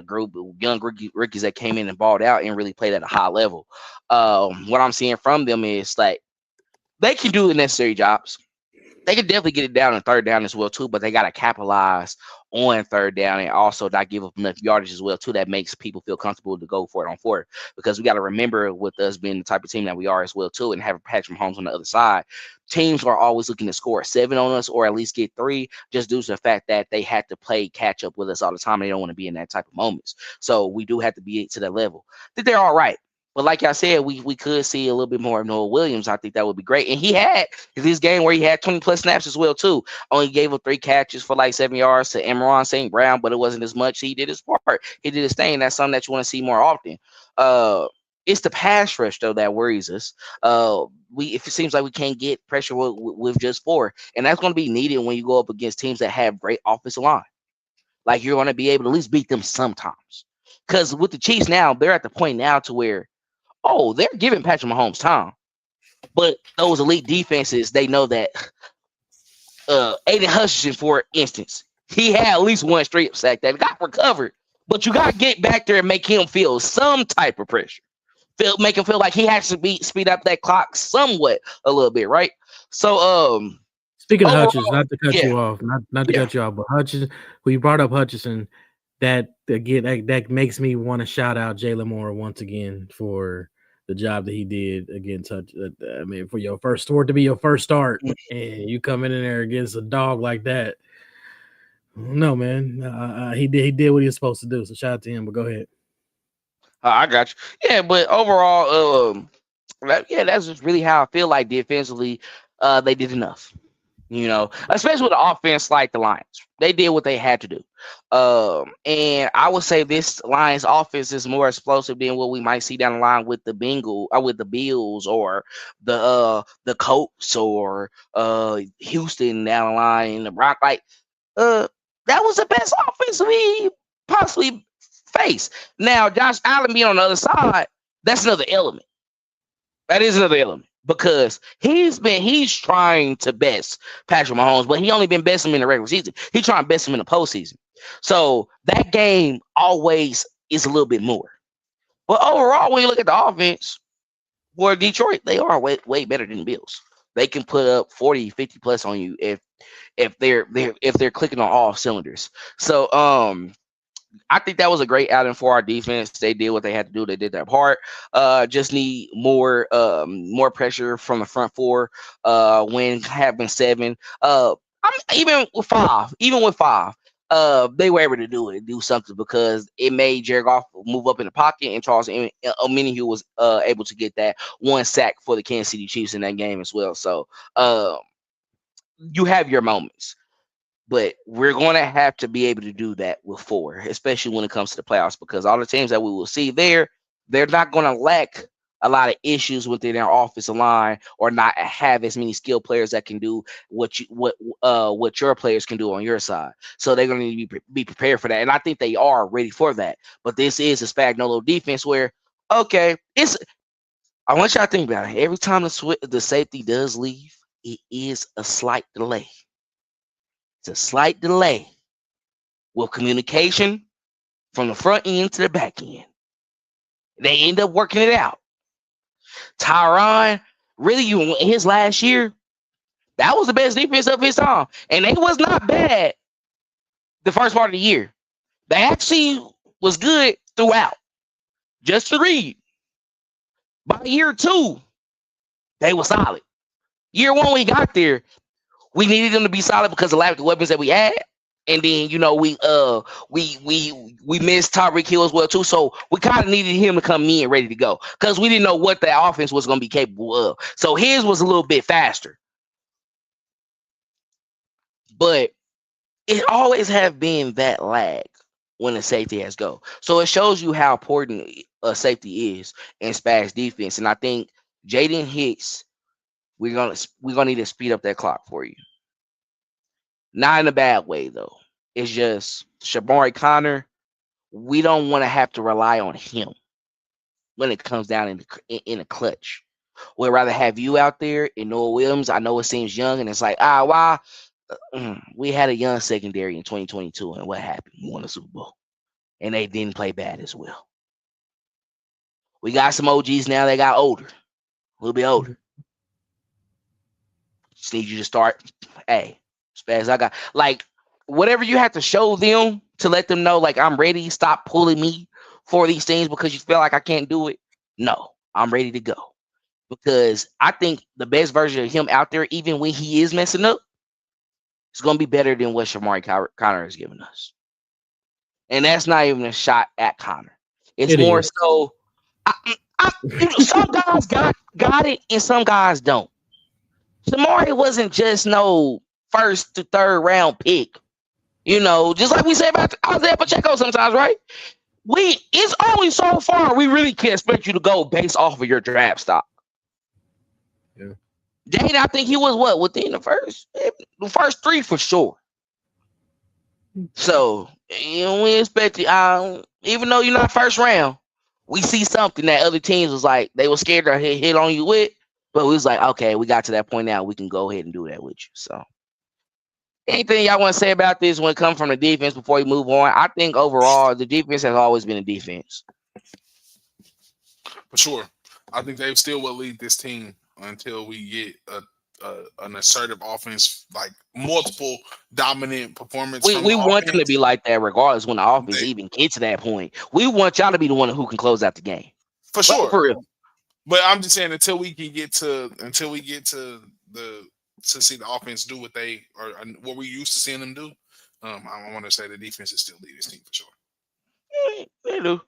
group of young rookies that came in and balled out and really played at a high level. What I'm seeing from them is like they can do the necessary jobs. They can definitely get it down in third down as well too, but they got to capitalize on third down and also not give up enough yardage as well too. That makes people feel comfortable to go for it on fourth, because we got to remember with us being the type of team that we are as well too, and having Patrick Mahomes on the other side, teams are always looking to score 7 on us or at least get 3, just due to the fact that they had to play catch up with us all the time. They don't want to be in that type of moments, so we do have to be to that level. I think they're all right. But like I said, we could see a little bit more of Noah Williams. I think that would be great. And he had this game where he had 20 plus snaps as well too. Only gave up 3 catches for like 7 yards to Emron St. Brown, but it wasn't as much. He did his part. He did his thing. That's something that you want to see more often. It's the pass rush though that worries us. If it seems like we can't get pressure with just 4, and that's going to be needed when you go up against teams that have great offensive line. Like you're going to be able to at least beat them sometimes. Because with the Chiefs now, they're at the point now to where they're giving Patrick Mahomes time. But those elite defenses, they know that Aiden Hutchinson, for instance, he had at least 1 straight sack that got recovered. But you got to get back there and make him feel some type of pressure. Make him feel like he has to speed up that clock somewhat a little bit, right? So speaking of Hutchinson, not to cut you off, not to cut you off, but Hutchinson, when you brought up Hutchinson, that again that makes me want to shout out Jalen Moore once again for the job that he did against. I mean, for your first start to be your first start, and you coming in there against a dog like that. No, man, he did what he was supposed to do. So shout out to him. But go ahead. I got you. Yeah, but overall, that's just really how I feel like defensively, they did enough. You know, especially with the offense like the Lions, they did what they had to do. And I would say this Lions offense is more explosive than what we might see down the line with the with the Bills or the Colts or Houston down the line, the Rock. Like, that was the best offense we possibly faced. Now, Josh Allen being on the other side, that's another element. That is another element because he's trying to best Patrick Mahomes, but he only been besting him in the regular season. He's trying to best him in the postseason. So that game always is a little bit more. But overall, when you look at the offense, for Detroit, they are way better than the Bills. They can put up 40, 50 plus on you if they're clicking on all cylinders. So I think that was a great outing for our defense. They did what they had to do. They did their part. Just need more pressure from the front four. When having 7, even with five, they were able to do something because it made Jared Goff move up in the pocket, and Charles Omenihu was able to get that 1 sack for the Kansas City Chiefs in that game as well. So you have your moments. But we're going to have to be able to do that with 4, especially when it comes to the playoffs, because all the teams that we will see there, they're not going to lack a lot of issues within their offensive line or not have as many skilled players that can do what your players can do on your side. So they're going to need to be prepared for that. And I think they are ready for that. But this is a Spagnuolo defense where, okay, I want y'all to think about it. Every time the safety does leave, it is a slight delay. It's a slight delay with communication from the front end to the back end. They end up working it out. Tyron, really, his last year, that was the best defense of his time. And it was not bad the first part of the year. They actually was good throughout. Just to read. By year 2, they were solid. Year 1, we got there. We needed them to be solid because of the lack of weapons that we had. And then, you know, we missed Tyreek Hill as well, too. So we kind of needed him to come in ready to go because we didn't know what the offense was going to be capable of. So his was a little bit faster. But it always have been that lag when the safety has go. So it shows you how important a safety is in Spag's defense. And I think Jaden Hicks, we're gonna need to speed up that clock for you. Not in a bad way, though. It's just Shamari Connor. We don't want to have to rely on him when it comes down in a clutch. We'd rather have you out there and Noah Williams. I know it seems young, and it's like, why? We had a young secondary in 2022, and what happened? We won a Super Bowl, and they didn't play bad as well. We got some OGs now. They got older, a little bit older. Just need you to start. Hey, Spaz, I got like whatever you have to show them to let them know, like, I'm ready. Stop pulling me for these things because you feel like I can't do it. No, I'm ready to go because I think the best version of him out there, even when he is messing up, is going to be better than what Shamari Connor has given us. And that's not even a shot at Connor. It's more so. Some guys got it and some guys don't. Shamari wasn't just no first to third round pick. You know, just like we say about Isaiah Pacheco sometimes, right? It's only so far we really can't expect you to go based off of your draft stock. Yeah. Jaden, I think he was within the first 3 for sure. So, you know, we expect even though you're not first round, we see something that other teams was like they were scared to hit on you with, but we was like, okay, we got to that point now. We can go ahead and do that with you. So, anything y'all want to say about this when it comes from the defense before we move on? I think overall the defense has always been a defense. For sure. I think they still will lead this team until we get a an assertive offense, like multiple dominant performance. We want them to be like that, regardless when the offense They- even get to that point. We want y'all to be the one who can close out the game. for sure. For real. But I'm just saying until we get to to see the offense do what they or what we used to seeing them do. I want to say the defense is still leading this team for sure. They do.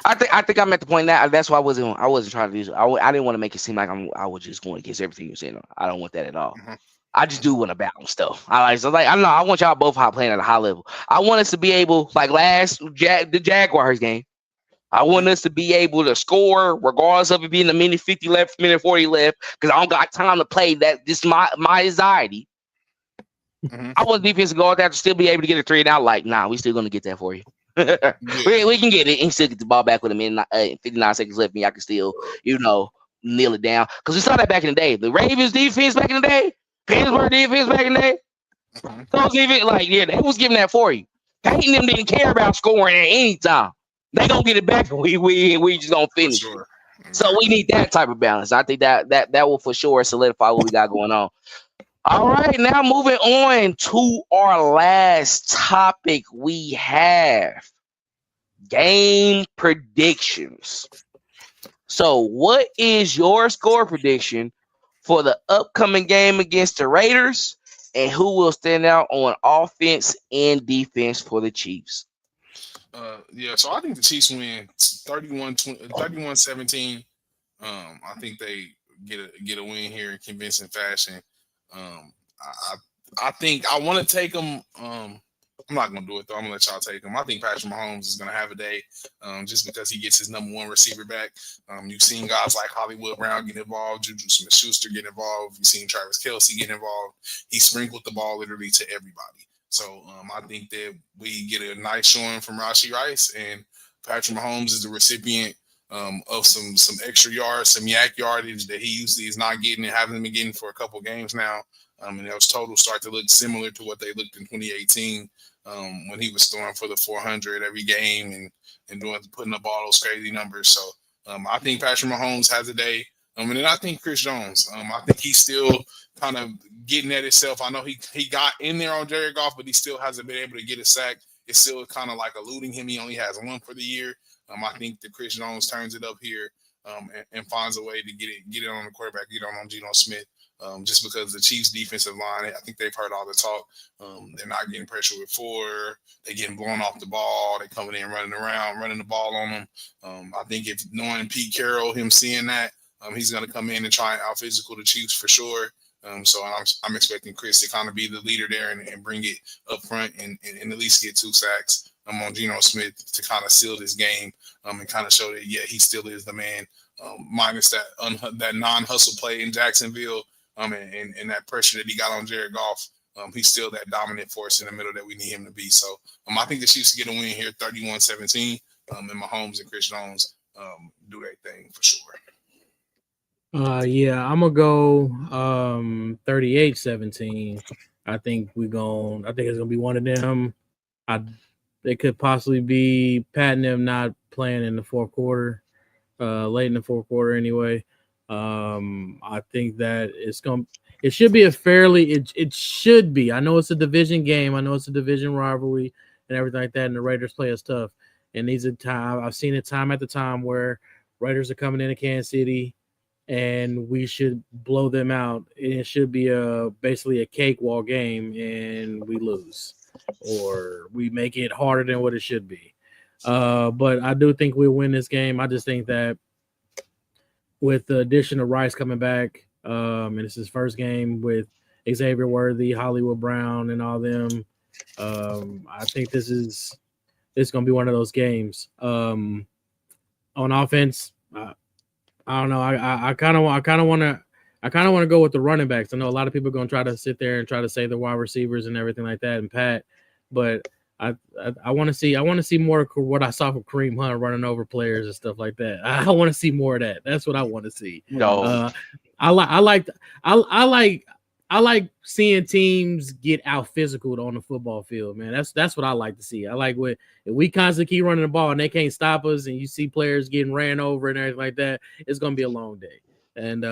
I think I'm at the point now. That's why I wasn't trying to do. I didn't want to make it seem like I was just going against everything you're saying. I don't want that at all. Mm-hmm. I just do want to balance stuff. I don't know. I want y'all both playing at a high level. I want us to be able, like the Jaguars game. I want us to be able to score regardless of it being a minute 50 left, minute 40 left, because I don't got time to play that. This my anxiety. Mm-hmm. I want defense to go out there to still be able to get a 3 and out. Like, nah, we still gonna get that for you. Yeah. we can get it and still get the ball back with a minute 59 seconds left, and y'all can still, kneel it down. Because we saw that back in the day. The Ravens defense back in the day, Pittsburgh defense back in the day. Mm-hmm. Those even they was giving that for you. Peyton them didn't care about scoring at any time. They gonna get it back, and we just gonna finish. Sure. So we need that type of balance. I think that will for sure solidify what we got going on. All right, now moving on to our last topic, we have game predictions. So, what is your score prediction for the upcoming game against the Raiders, and who will stand out on offense and defense for the Chiefs? So I think the Chiefs win 31-17. I think they get a win here in convincing fashion. I think I want to take them. I'm not going to do it, though. I'm going to let y'all take them. I think Patrick Mahomes is going to have a day just because he gets his number one receiver back. You've seen guys like Hollywood Brown get involved, Juju Smith-Schuster get involved. You've seen Travis Kelce get involved. He sprinkled the ball literally to everybody. So I think that we get a nice showing from Rashee Rice, and Patrick Mahomes is the recipient of some extra yards, some yak yardage that he usually is not getting and haven't been getting for a couple games now. And those totals start to look similar to what they looked in 2018 when he was throwing for the 400 every game and putting up all those crazy numbers. So I think Patrick Mahomes has a day. And then I think Chris Jones. I think he's still kind of getting at himself. I know he got in there on Jared Goff, but he still hasn't been able to get a sack. It's still kind of like eluding him. He only has one for the year. I think that Chris Jones turns it up here and finds a way to get it on the quarterback, get on Geno Smith. Just because the Chiefs' defensive line, I think they've heard all the talk. They're not getting pressure with 4. They're getting blown off the ball. They're coming in running around, running the ball on them. I think if knowing Pete Carroll, him seeing that, he's going to come in and try and out-physical the Chiefs for sure. So I'm expecting Chris to kind of be the leader there and bring it up front and at least get 2 sacks. I'm on Geno Smith to kind of seal this game and kind of show that, yeah, he still is the man, minus that non-hustle play in Jacksonville. And that pressure that he got on Jared Goff, he's still that dominant force in the middle that we need him to be. So I think the Chiefs get a win here, 31-17, and Mahomes and Chris Jones do their thing for sure. I'm gonna go 38-17. I think it's gonna be one of them. It could possibly be Pat and them not playing in the fourth quarter, late in the fourth quarter anyway. I think that it should be it should be. I know it's a division game. I know it's a division rivalry and everything like that. And the Raiders play us tough. And these are I've seen it time after time where Raiders are coming into Kansas City and we should blow them out. It should be basically a cakewalk game and we lose or we make it harder than what it should be. But I do think we'll win this game. I just think that with the addition of Rice coming back, and it's his first game with Xavier Worthy, Hollywood Brown, and all them, I think it's going to be one of those games. On offense, I don't know. I kind of want to go with the running backs. I know a lot of people are going to try to sit there and try to say the wide receivers and everything like that, and Pat, but I want to see more of what I saw from Kareem Hunt running over players and stuff like that. I want to see more of that. That's what I want to see. No, I like seeing teams get out physical on the football field, man. That's what I like to see. I like if we constantly keep running the ball and they can't stop us, and you see players getting ran over and everything like that. It's gonna be a long day, and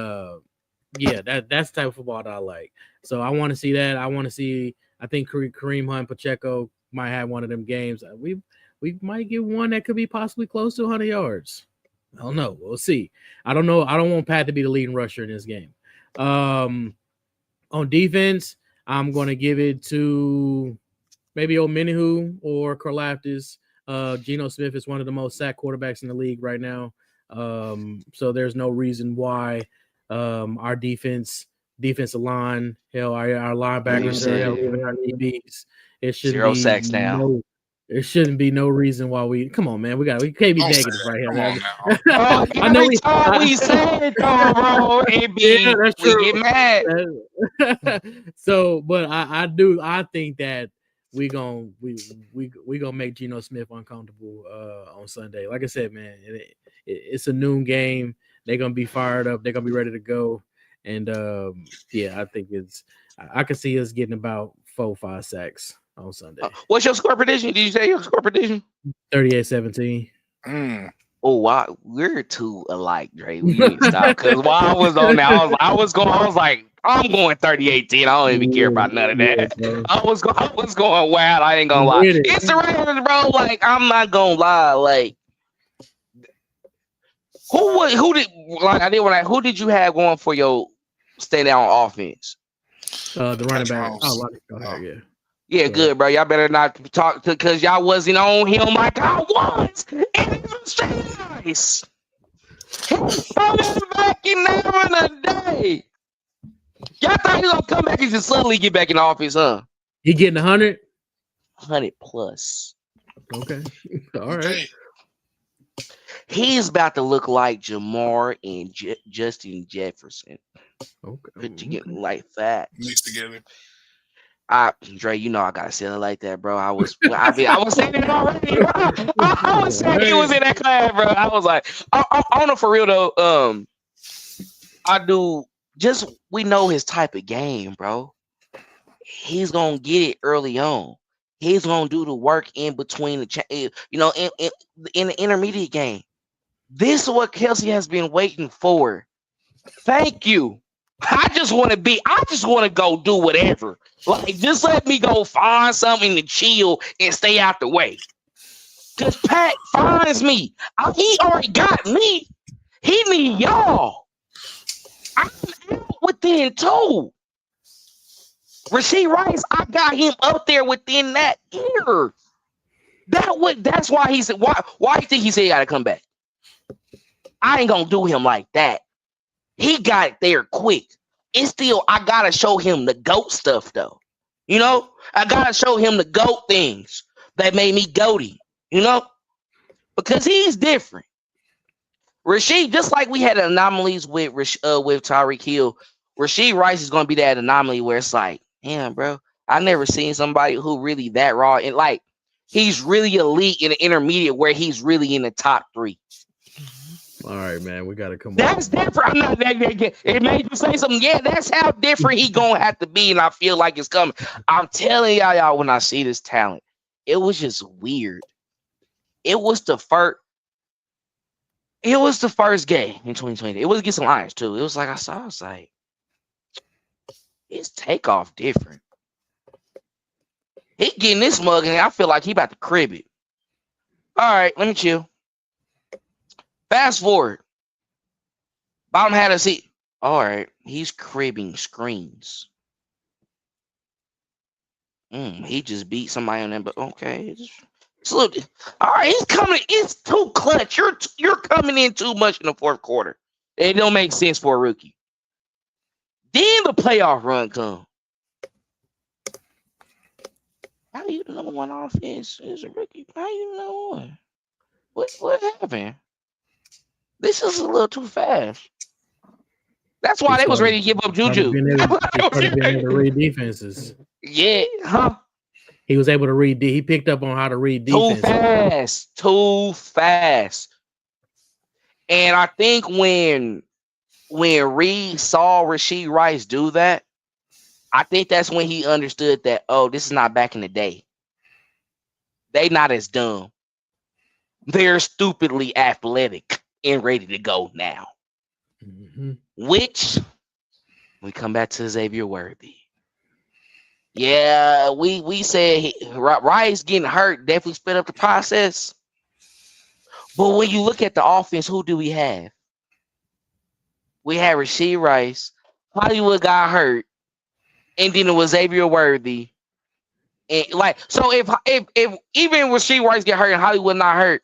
Yeah, that's the type of football that I like. So I want to see that. I think Kareem Hunt, Pacheco might have one of them games. We might get one that could be possibly close to 100 yards. I don't know. We'll see. I don't know. I don't want Pat to be the leading rusher in this game. On defense, I'm going to give it to maybe Omenihu or Karlaftis. Geno Smith is one of the most sacked quarterbacks in the league right now. So there's no reason why our defensive line, hell, our linebackers, even our DBs, it shouldn't 0 be sacks now. It shouldn't be no reason why we come on, man. We can't be negative right here. Come on now. Bro, I know every time we say it, though, bro, it be Yeah, that's we true. get mad. So, but I think that we gonna make Geno Smith uncomfortable on Sunday. Like I said, man, it's a noon game. They're gonna be fired up. They're gonna be ready to go. And I think I can see us getting about 4-5 sacks on Sunday. What's your score prediction? Did you say your score prediction? 38-17. Oh, wow, we're too alike, Dre. We need to stop because while I was on there, I was like, I'm going 38-10. I don't even care about none of that. Yeah, I was going wild. I ain't gonna lie. It's the Ravens, bro. Like, I'm not gonna lie. Like, who did you have going for your stay down offense? The running back. Yeah. Yeah, good, bro. Y'all better not talk because y'all wasn't on him like I was. And it was nice. He's coming back in there in a day. Y'all thought he was gonna come back and just suddenly get back in the office, huh? He getting 100? 100 plus. Okay. All right. He's about to look like Jamar and Justin Jefferson. Okay. Put together like that. Mixed together. Dre, you know I gotta say it like that, bro. I was saying it already, bro. I was saying he was in that class, bro. I was like, I don't know for real though. We know his type of game, bro. He's gonna get it early on. He's gonna do the work in between in the intermediate game. This is what Kelsey has been waiting for. Thank you. I just want to go do whatever. Like, just let me go find something to chill and stay out the way. Because Pat finds me. He already got me. He need y'all. I'm out within 2. Rashee Rice, I got him up there within that year. That's why he said, why you think he said he got to come back? I ain't going to do him like that. He got it there quick. It's still, I got to show him the GOAT stuff, though. You know? I got to show him the GOAT things that made me goaty, you know? Because he's different. Rashee, just like we had anomalies with Tyreek Hill, Rashee Rice is going to be that anomaly where it's like, damn, bro, I never seen somebody who really that raw. And, like, he's really elite in the intermediate where he's really in the top 3. All right, man. We gotta come on. That's different. I'm not that. It made you say something. Yeah, that's how different he gonna have to be, and I feel like it's coming. I'm telling y'all, when I see this talent, it was just weird. It was the first game in 2020. It was against some Lions too. It was like I was like, his takeoff different. He getting this mug, and I feel like he about to crib it. All right, let me chill. Fast forward. Bottom had a seat. All right. He's cribbing screens. He just beat somebody on that, but okay. It's a little, all right, he's coming. It's too clutch. You're coming in too much in the fourth quarter. It don't make sense for a rookie. Then the playoff run come. How you the number one offense as a rookie? How you number one? What happened? This is a little too fast. That's why they was ready to give up Juju. Being able to read defenses. Yeah, huh? He was able to read. He picked up on how to read defense. Too fast. And I think when Reed saw Rashee Rice do that, I think that's when he understood that, oh, this is not back in the day. They not as dumb. They're stupidly athletic and ready to go now. Mm-hmm. Which We come back to Xavier Worthy. Yeah, we said Rice getting hurt definitely sped up the process. But when you look at the offense, who do we have? We had Rashee Rice. Hollywood got hurt, and then it was Xavier Worthy. And like, so if even Rashee Rice get hurt and Hollywood not hurt,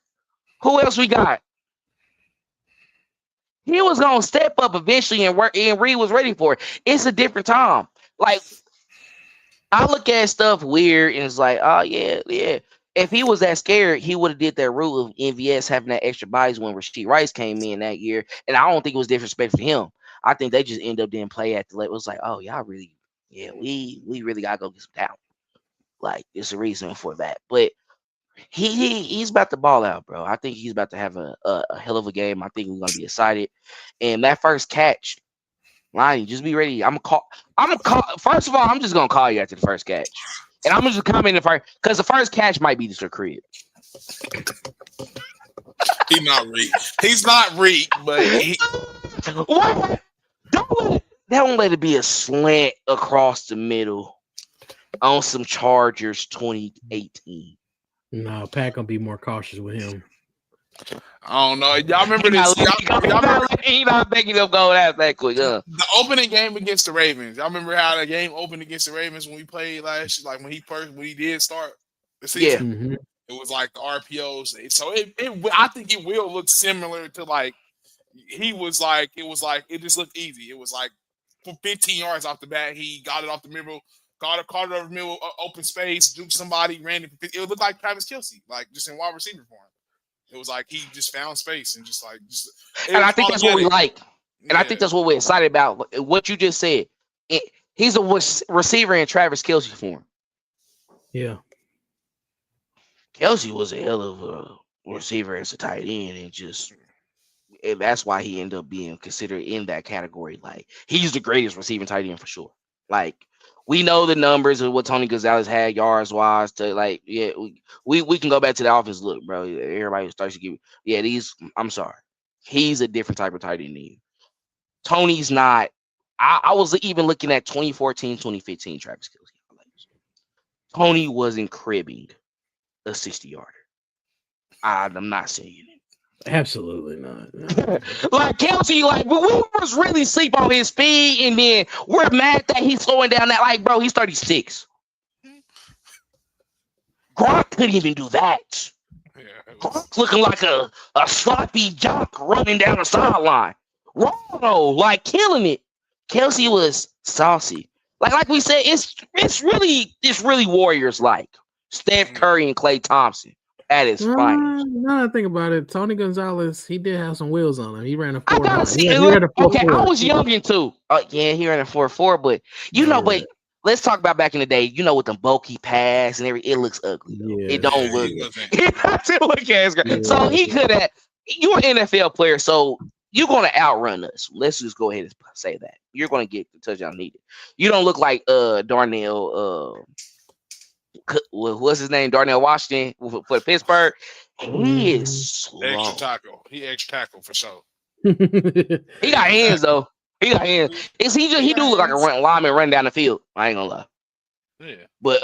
who else we got? He was gonna step up eventually and work, and Reed was ready for it. It's a different time. Like, I look at stuff weird and it's like, oh yeah. If he was that scared, he would have did that rule of MVS having that extra buys when Rashee Rice came in that year. And I don't think it was disrespect for him. I think they just end up didn't play at the level. It was like, oh, y'all really, we really gotta go get some talent. Like, there's a reason for that. But he's about to ball out, bro. I think he's about to have a hell of a game. I think we're gonna be excited. And that first catch, Lonnie, just be ready. I'm gonna call. First of all, I'm just gonna call you after the first catch, and I'm just comment first because the first catch might be the crib. He's not Reek. He's not Reek, but what? Don't let it be a slant across the middle on some Chargers 2018. No, Pat gonna be more cautious with him. I don't know. Y'all remember this? He not making them go that quick. The opening game against the Ravens. Y'all remember how the game opened against the Ravens when we played last year? Like when he did start the season. Mm-hmm. It was like the RPOs. So I think it will look similar to like it just looked easy. It was like for 15 yards off the bat, he got it off the middle, caught it over the middle, open space, duped somebody, ran it. It looked like Travis Kelce, like just in wide receiver form. It was like he just found space and just. And I think that's what we like. And I think that's what we're excited about. What you just said. He's a receiver in Travis Kelce form. Yeah. Kelce was a hell of a receiver as a tight end, and that's why he ended up being considered in that category. Like, he's the greatest receiving tight end for sure. Like, we know the numbers of what Tony Gonzalez had yards wise to like, we can go back to the offense. Look, bro, everybody starts to give, I'm sorry. He's a different type of tight end than you. Tony's not. I was even looking at 2014, 2015 Travis Kelce. Tony wasn't cribbing a 60-yarder. I'm not saying it. Absolutely not. Like Kelce, like we was really sleep on his speed, and then we're mad that he's slowing down that. Like, bro, he's 36. Gronk couldn't even do that. Gronk's looking like a sloppy jock running down the sideline. Wrong, like killing it. Kelce was saucy. Like we said, it's really Warriors like Steph Curry and Klay Thompson. That is fine. Now I think about it, Tony Gonzalez, he did have some wheels on him. He ran a 4.9. I gotta see it. Okay, I was youngin' too. He ran a 4.4, but but let's talk about back in the day. You know, with the bulky pass and everything, it looks ugly. Yeah, it don't look. It doesn't look as good. Yeah. So he could have. You're an NFL player, so you're gonna outrun us. Let's just go ahead and say that you're gonna get the touchdown needed. You don't look like Darnell. What's his name? Darnell Washington for Pittsburgh. He is slow. Extra tackle. He extra tackle for sure. He got hands though. He got hands. He do look like a lineman running down the field. I ain't gonna lie. Yeah. But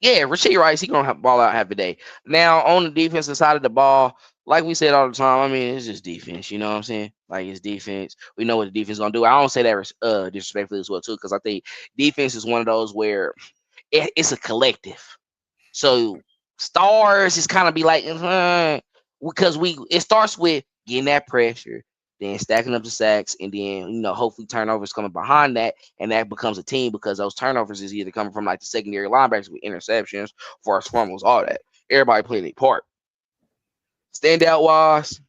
Rashee Rice, he gonna have ball out half a day. Now on the defensive side of the ball, like we said all the time, I mean it's just defense. You know what I'm saying? Like it's defense. We know what the defense is gonna do. I don't say that disrespectfully as well too, because I think defense is one of those where it's a collective. So stars is kind of be like because it starts with getting that pressure, then stacking up the sacks, and then hopefully turnovers coming behind that, and that becomes a team because those turnovers is either coming from like the secondary linebackers with interceptions, forced fumbles, all that. Everybody playing their part. Standout wise,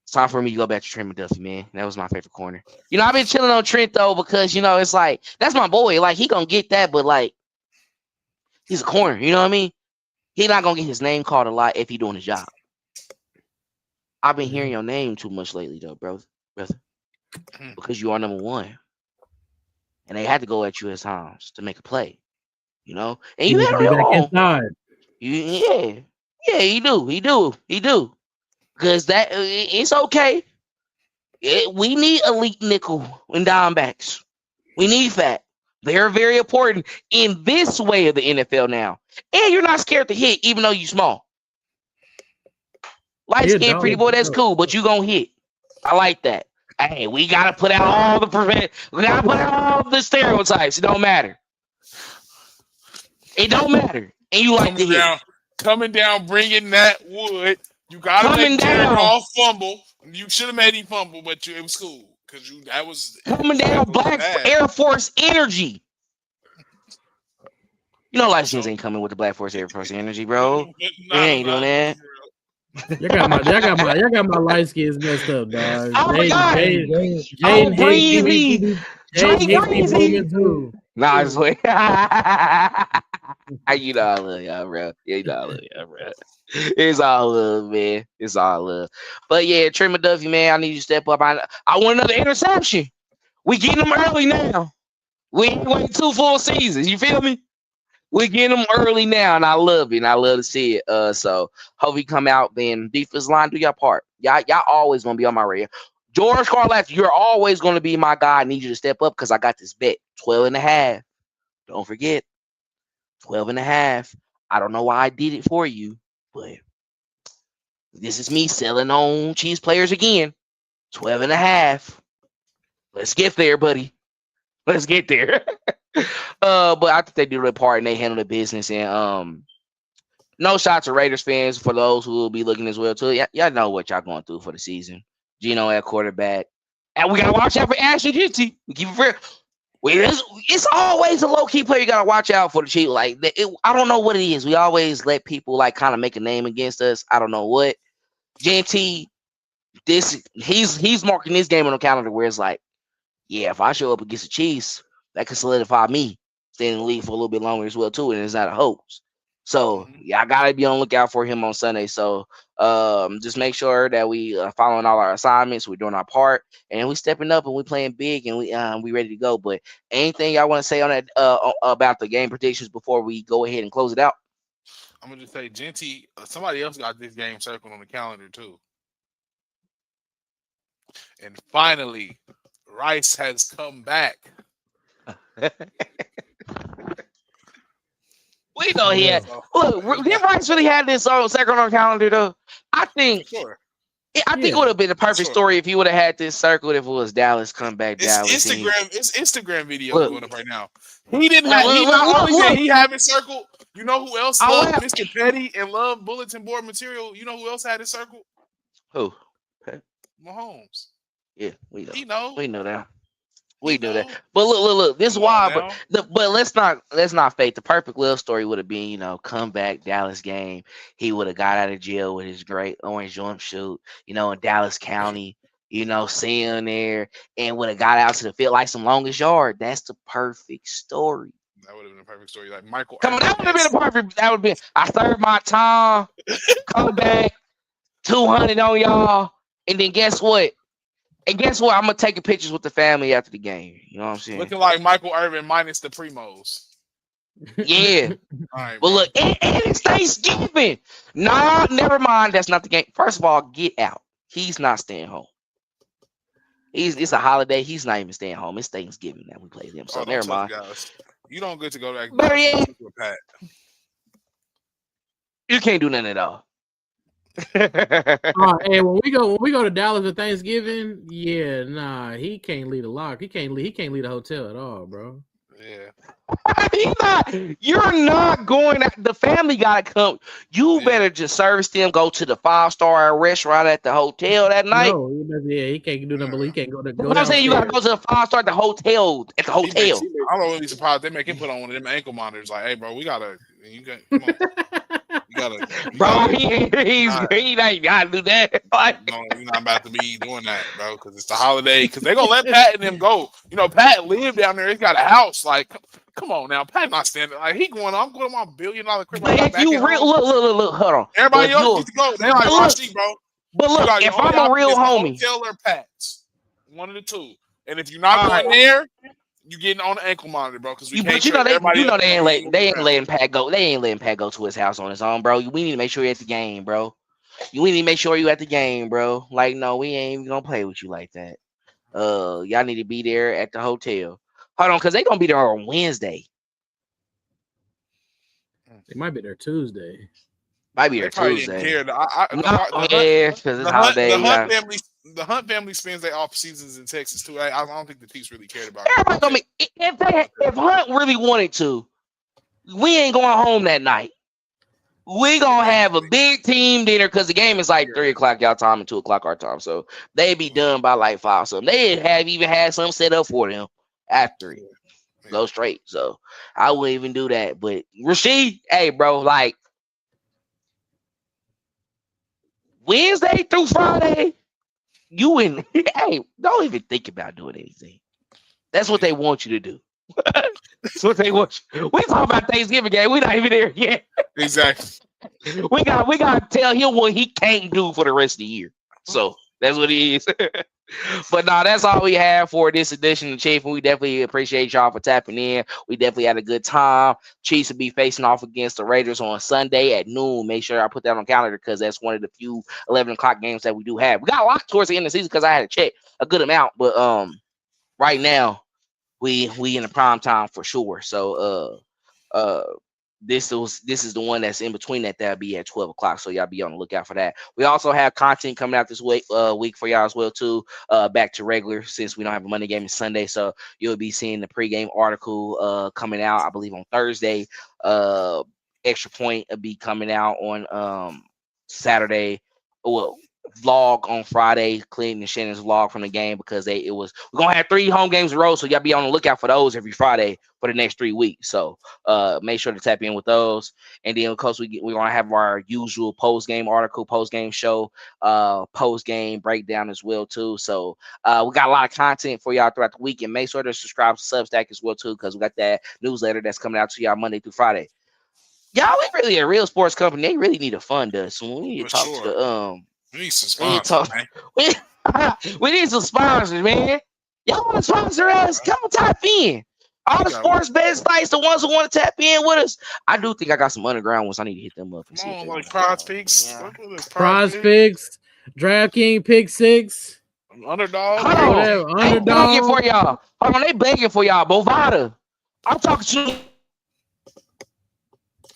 it's time for me to go back to Trent McDuffie, man. That was my favorite corner. I've been chilling on Trent though because it's like that's my boy. Like he gonna get that, but like he's a corner. You know what I mean? He's not gonna get his name called a lot if he doing his job. I've been hearing your name too much lately, though, brother, because you are number one, and they had to go at you at times to make a play, and you had it wrong. You do, because that it's okay. We need elite nickel and dime backs. We need that. They're very important in this way of the NFL now. And you're not scared to hit, even though you're small. Light skinned pretty boy, that's cool, but you gonna hit. I like that. Hey, we gotta put out all the stereotypes. It don't matter. It don't matter. And you like to hit. Coming down, bringing that wood. You gotta make Jared Goff fumble. You should have made him fumble, but it was cool because that was coming down. Black Air Force energy. You know, license ain't coming with the Black Force Air Force energy, bro. They ain't doing that. You got my light skins messed up, dog. Oh my God. Jaden Breezy. Too. Nah, I just wait. You know I love y'all, bro. You know I love y'all, bro. It's all love, man. It's all love. But yeah, Trey McDuffie, man, I need you to step up. I want another interception. We getting them early now. We ain't waiting 2 full seasons. You feel me? We getting them early now, and I love it. And I love to see it. So hope he come out. Then defense line, do your part. Y'all always gonna be on my radar. George Karlaftis, you're always gonna be my guy. I need you to step up because I got this bet 12.5. Don't forget 12.5. I don't know why I did it for you, but this is me selling on Chiefs players again. 12.5. Let's get there, buddy. Let's get there. But I think they do their part and they handle the business. And no shots to Raiders fans for those who will be looking as well too. Y'all know what y'all going through for the season. Gino at quarterback, and we gotta watch out for Ashton Jeanty. We keep it fair. It's always a low key player you gotta watch out for the Chiefs. Like I don't know what it is. We always let people like kind of make a name against us. I don't know what. Jeanty, he's marking this game on the calendar where it's like, yeah, if I show up against the Chiefs, that could solidify me staying in the league for a little bit longer as well too, and it's not a hoax. So yeah, I gotta be on the lookout for him on Sunday. So just make sure that we following all our assignments, we're doing our part, and we stepping up and we playing big, and we ready to go. But anything y'all want to say on that about the game predictions before we go ahead and close it out? I'm gonna just say, Jeanty, somebody else got this game circled on the calendar too. And finally, Rice has come back. We know he had. Look, did Rice really had this second on calendar though? I think. Sure. I think it would have been a perfect story if he would have had this circled if it was Dallas come back. It's Instagram video going up right now. He didn't have. He have it circled. You know who else loved Mr. Petty and loved bulletin board material? You know who else had it circled? Who? Mahomes. Yeah, we know. He know. We know that. We do that. But look. This is why. But let's not fake. The perfect little story would have been, comeback Dallas game. He would have got out of jail with his great orange jumpsuit, in Dallas County, seeing there, and would have got out to the field like some longest yard. That's the perfect story. That would have been a perfect story. Like Michael. That would have been a perfect. That would be. I served my time. Come back, 200 on y'all, and then guess what? And guess what? I'm gonna take pictures with the family after the game. You know what I'm saying? Looking like Michael Irvin minus the primos. Yeah. All right. But look, and it's Thanksgiving. Nah, never mind. That's not the game. First of all, get out. He's not staying home. It's a holiday. He's not even staying home. It's Thanksgiving that we play them. So never mind. You don't get to go back. Pat. You can't do nothing at all. And when we go to Dallas for Thanksgiving, he can't leave a lock. He can't leave a hotel at all, bro. Yeah. You're not going. The family gotta come. You better just service them. Go to the 5-star restaurant at the hotel that night. No, he can't do nothing. He can't go to. I'm saying you gotta go to the 5-star at the hotel. I'm really surprised they make him put on one of them ankle monitors. Like, hey, bro, we gotta. Come on. Bro, he ain't gotta do that. No, you're not about to be doing that, bro, because it's the holiday. Because they're gonna let Pat and them go. Pat live down there. He's got a house. Like, come on now, Pat not standing. Like, I'm going to my $1 billion crib. If you look, hold on. Everybody else needs to go. They like Rashee, bro. But look, if I'm a real homie, hotel or Pat's, one of the two. And if you're not going there, you getting on the ankle monitor, bro. Because they ain't letting Pat go. They ain't letting Pat go to his house on his own, bro. We need to make sure he's at the game, bro. You need to make sure you at the game, bro. Like, no, we ain't even gonna play with you like that. Y'all need to be there at the hotel. Hold on, cause they gonna be there on Wednesday. They might be there Tuesday. Might be They there probably Tuesday. didn't care. Because it's holiday. The Hunt family spends their off seasons in Texas too. I don't think the Chiefs really cared about Everybody gonna be, if Hunt really wanted to, we ain't going home that night. We gonna have a big team dinner because the game is like 3 o'clock y'all time and 2 o'clock our time. So they be done by like 5 something. They have even had some set up for them after it. Go straight. So I wouldn't even do that. But Rashee, hey bro, like Wednesday through Friday, you and hey, don't even think about doing anything. That's what they want you to do. That's what they want. We talking about Thanksgiving game. We not even there yet. Exactly. We got to tell him what he can't do for the rest of the year. So that's what it is. But no, that's all we have for this edition of Chief. And we definitely appreciate y'all for tapping in. We definitely had a good time. Chiefs will be facing off against the Raiders on Sunday at noon. Make sure I put that on the calendar because that's one of the few 11 o'clock games that we do have. We got a lot towards the end of the season because I had to check a good amount. But right now, we in the prime time for sure. So this is the one that's in between that'll be at 12 o'clock. So y'all be on the lookout for that. We also have content coming out this week for y'all as well too. Back to regular since we don't have a Monday game on Sunday. So you'll be seeing the pregame article coming out, I believe, on Thursday. Extra Point will be coming out on Saturday. Well, vlog on Friday, Clinton and Shannon's vlog from the game because we're gonna have 3 home games in a row, so y'all be on the lookout for those every Friday for the next 3 weeks. So make sure to tap in with those. And then of course we're gonna have our usual post-game article, post-game show, post-game breakdown as well too. So we got a lot of content for y'all throughout the week, and make sure to subscribe to Substack as well too, because we got that newsletter that's coming out to y'all Monday through Friday. Y'all ain't really a real sports company. They really need to fund us. So we need to talk to the we need some sponsors, man. We need some sponsors, man. Y'all want to sponsor us? Come on, tap in. All the sports bet sites, the ones who want to tap in with us. I do think I got some underground ones. I need to hit them up and see if they like Prize Picks. Yeah. Prize Picks, DraftKings, Pick Six, Underdog. Hold on. They begging for y'all. Hold on, they begging for y'all. Bovada. I'm talking to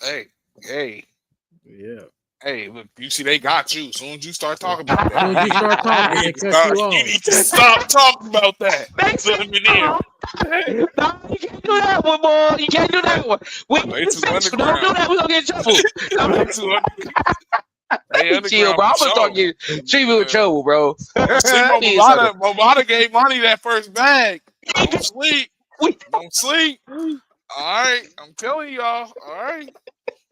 Hey. Yeah. Hey, look, you see, they got you. As soon as you start talking about that, As soon as you start talking, they cut you off. You need to stop talking about that. Let them in here. No, you can't do that one, boy. You can't do that one. Don't do that. We're going to get in trouble. Hey, chill, bro. I'm going to start getting chiefin with trouble, bro. Bovada gave money that first bag. Don't sleep. Don't sleep. All right. I'm telling y'all. All right.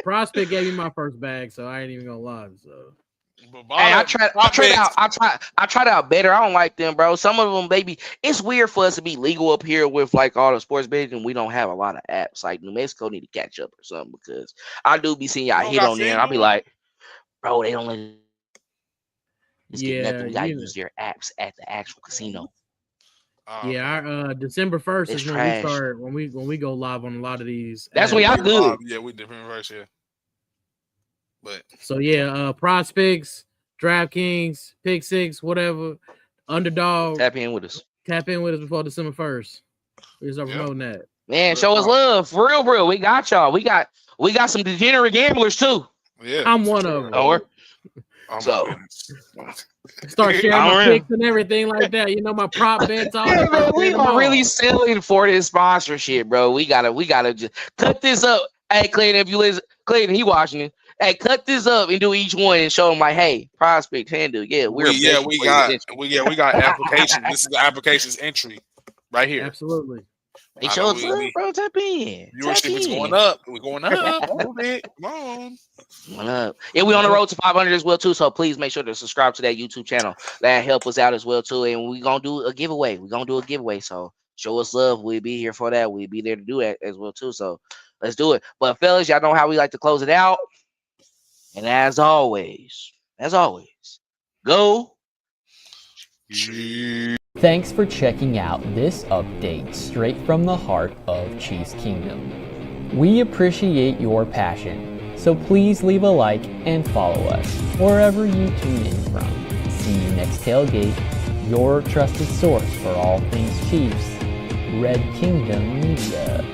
Prospect gave me my first bag, so I ain't even gonna lie. So, hey, I tried out better. I don't like them, bro. Some of them, baby, it's weird for us to be legal up here with like all the sports betting, and we don't have a lot of apps. Like New Mexico need to catch up or something because I do be seeing y'all hit on there, and I'll be like, bro, they don't let us get nothing. We gotta use their apps at the actual casino. Yeah, our December 1st is when we start when we go live on a lot of these. That's when y'all good. Yeah, we different right here. But so yeah, Prospects, DraftKings, Pick Six, whatever, Underdog. Tap in with us. Tap in with us before December 1st. We just promoting that. Man, show us love. For real. We got y'all. We got some degenerate gamblers too. Yeah. I'm one of them. So start sharing my picks and everything like that. You know, my prop bets. We are really selling for this sponsorship, bro. We gotta just cut this up. Hey, Clayton, if you listen, Clayton, he watching it. Hey, cut this up and do each one and show them like, hey, Prospect handle. Yeah, we got application. This is the application's entry right here. Absolutely. They show us love, bro. Tap in. Viewership is going up. We're going up a little bit. Come on. Going up. Yeah, we on the road to 500 as well too. So please make sure to subscribe to that YouTube channel. That help us out as well too. And we're gonna do a giveaway. So show us love. We'll be here for that. We'll be there to do that as well too. So let's do it. But fellas, y'all know how we like to close it out. And as always, go. Thanks for checking out this update straight from the heart of Chiefs Kingdom. We appreciate your passion. So please leave a like and follow us wherever you tune in from. See you next tailgate, your trusted source for all things Chiefs, Red Kingdom Media.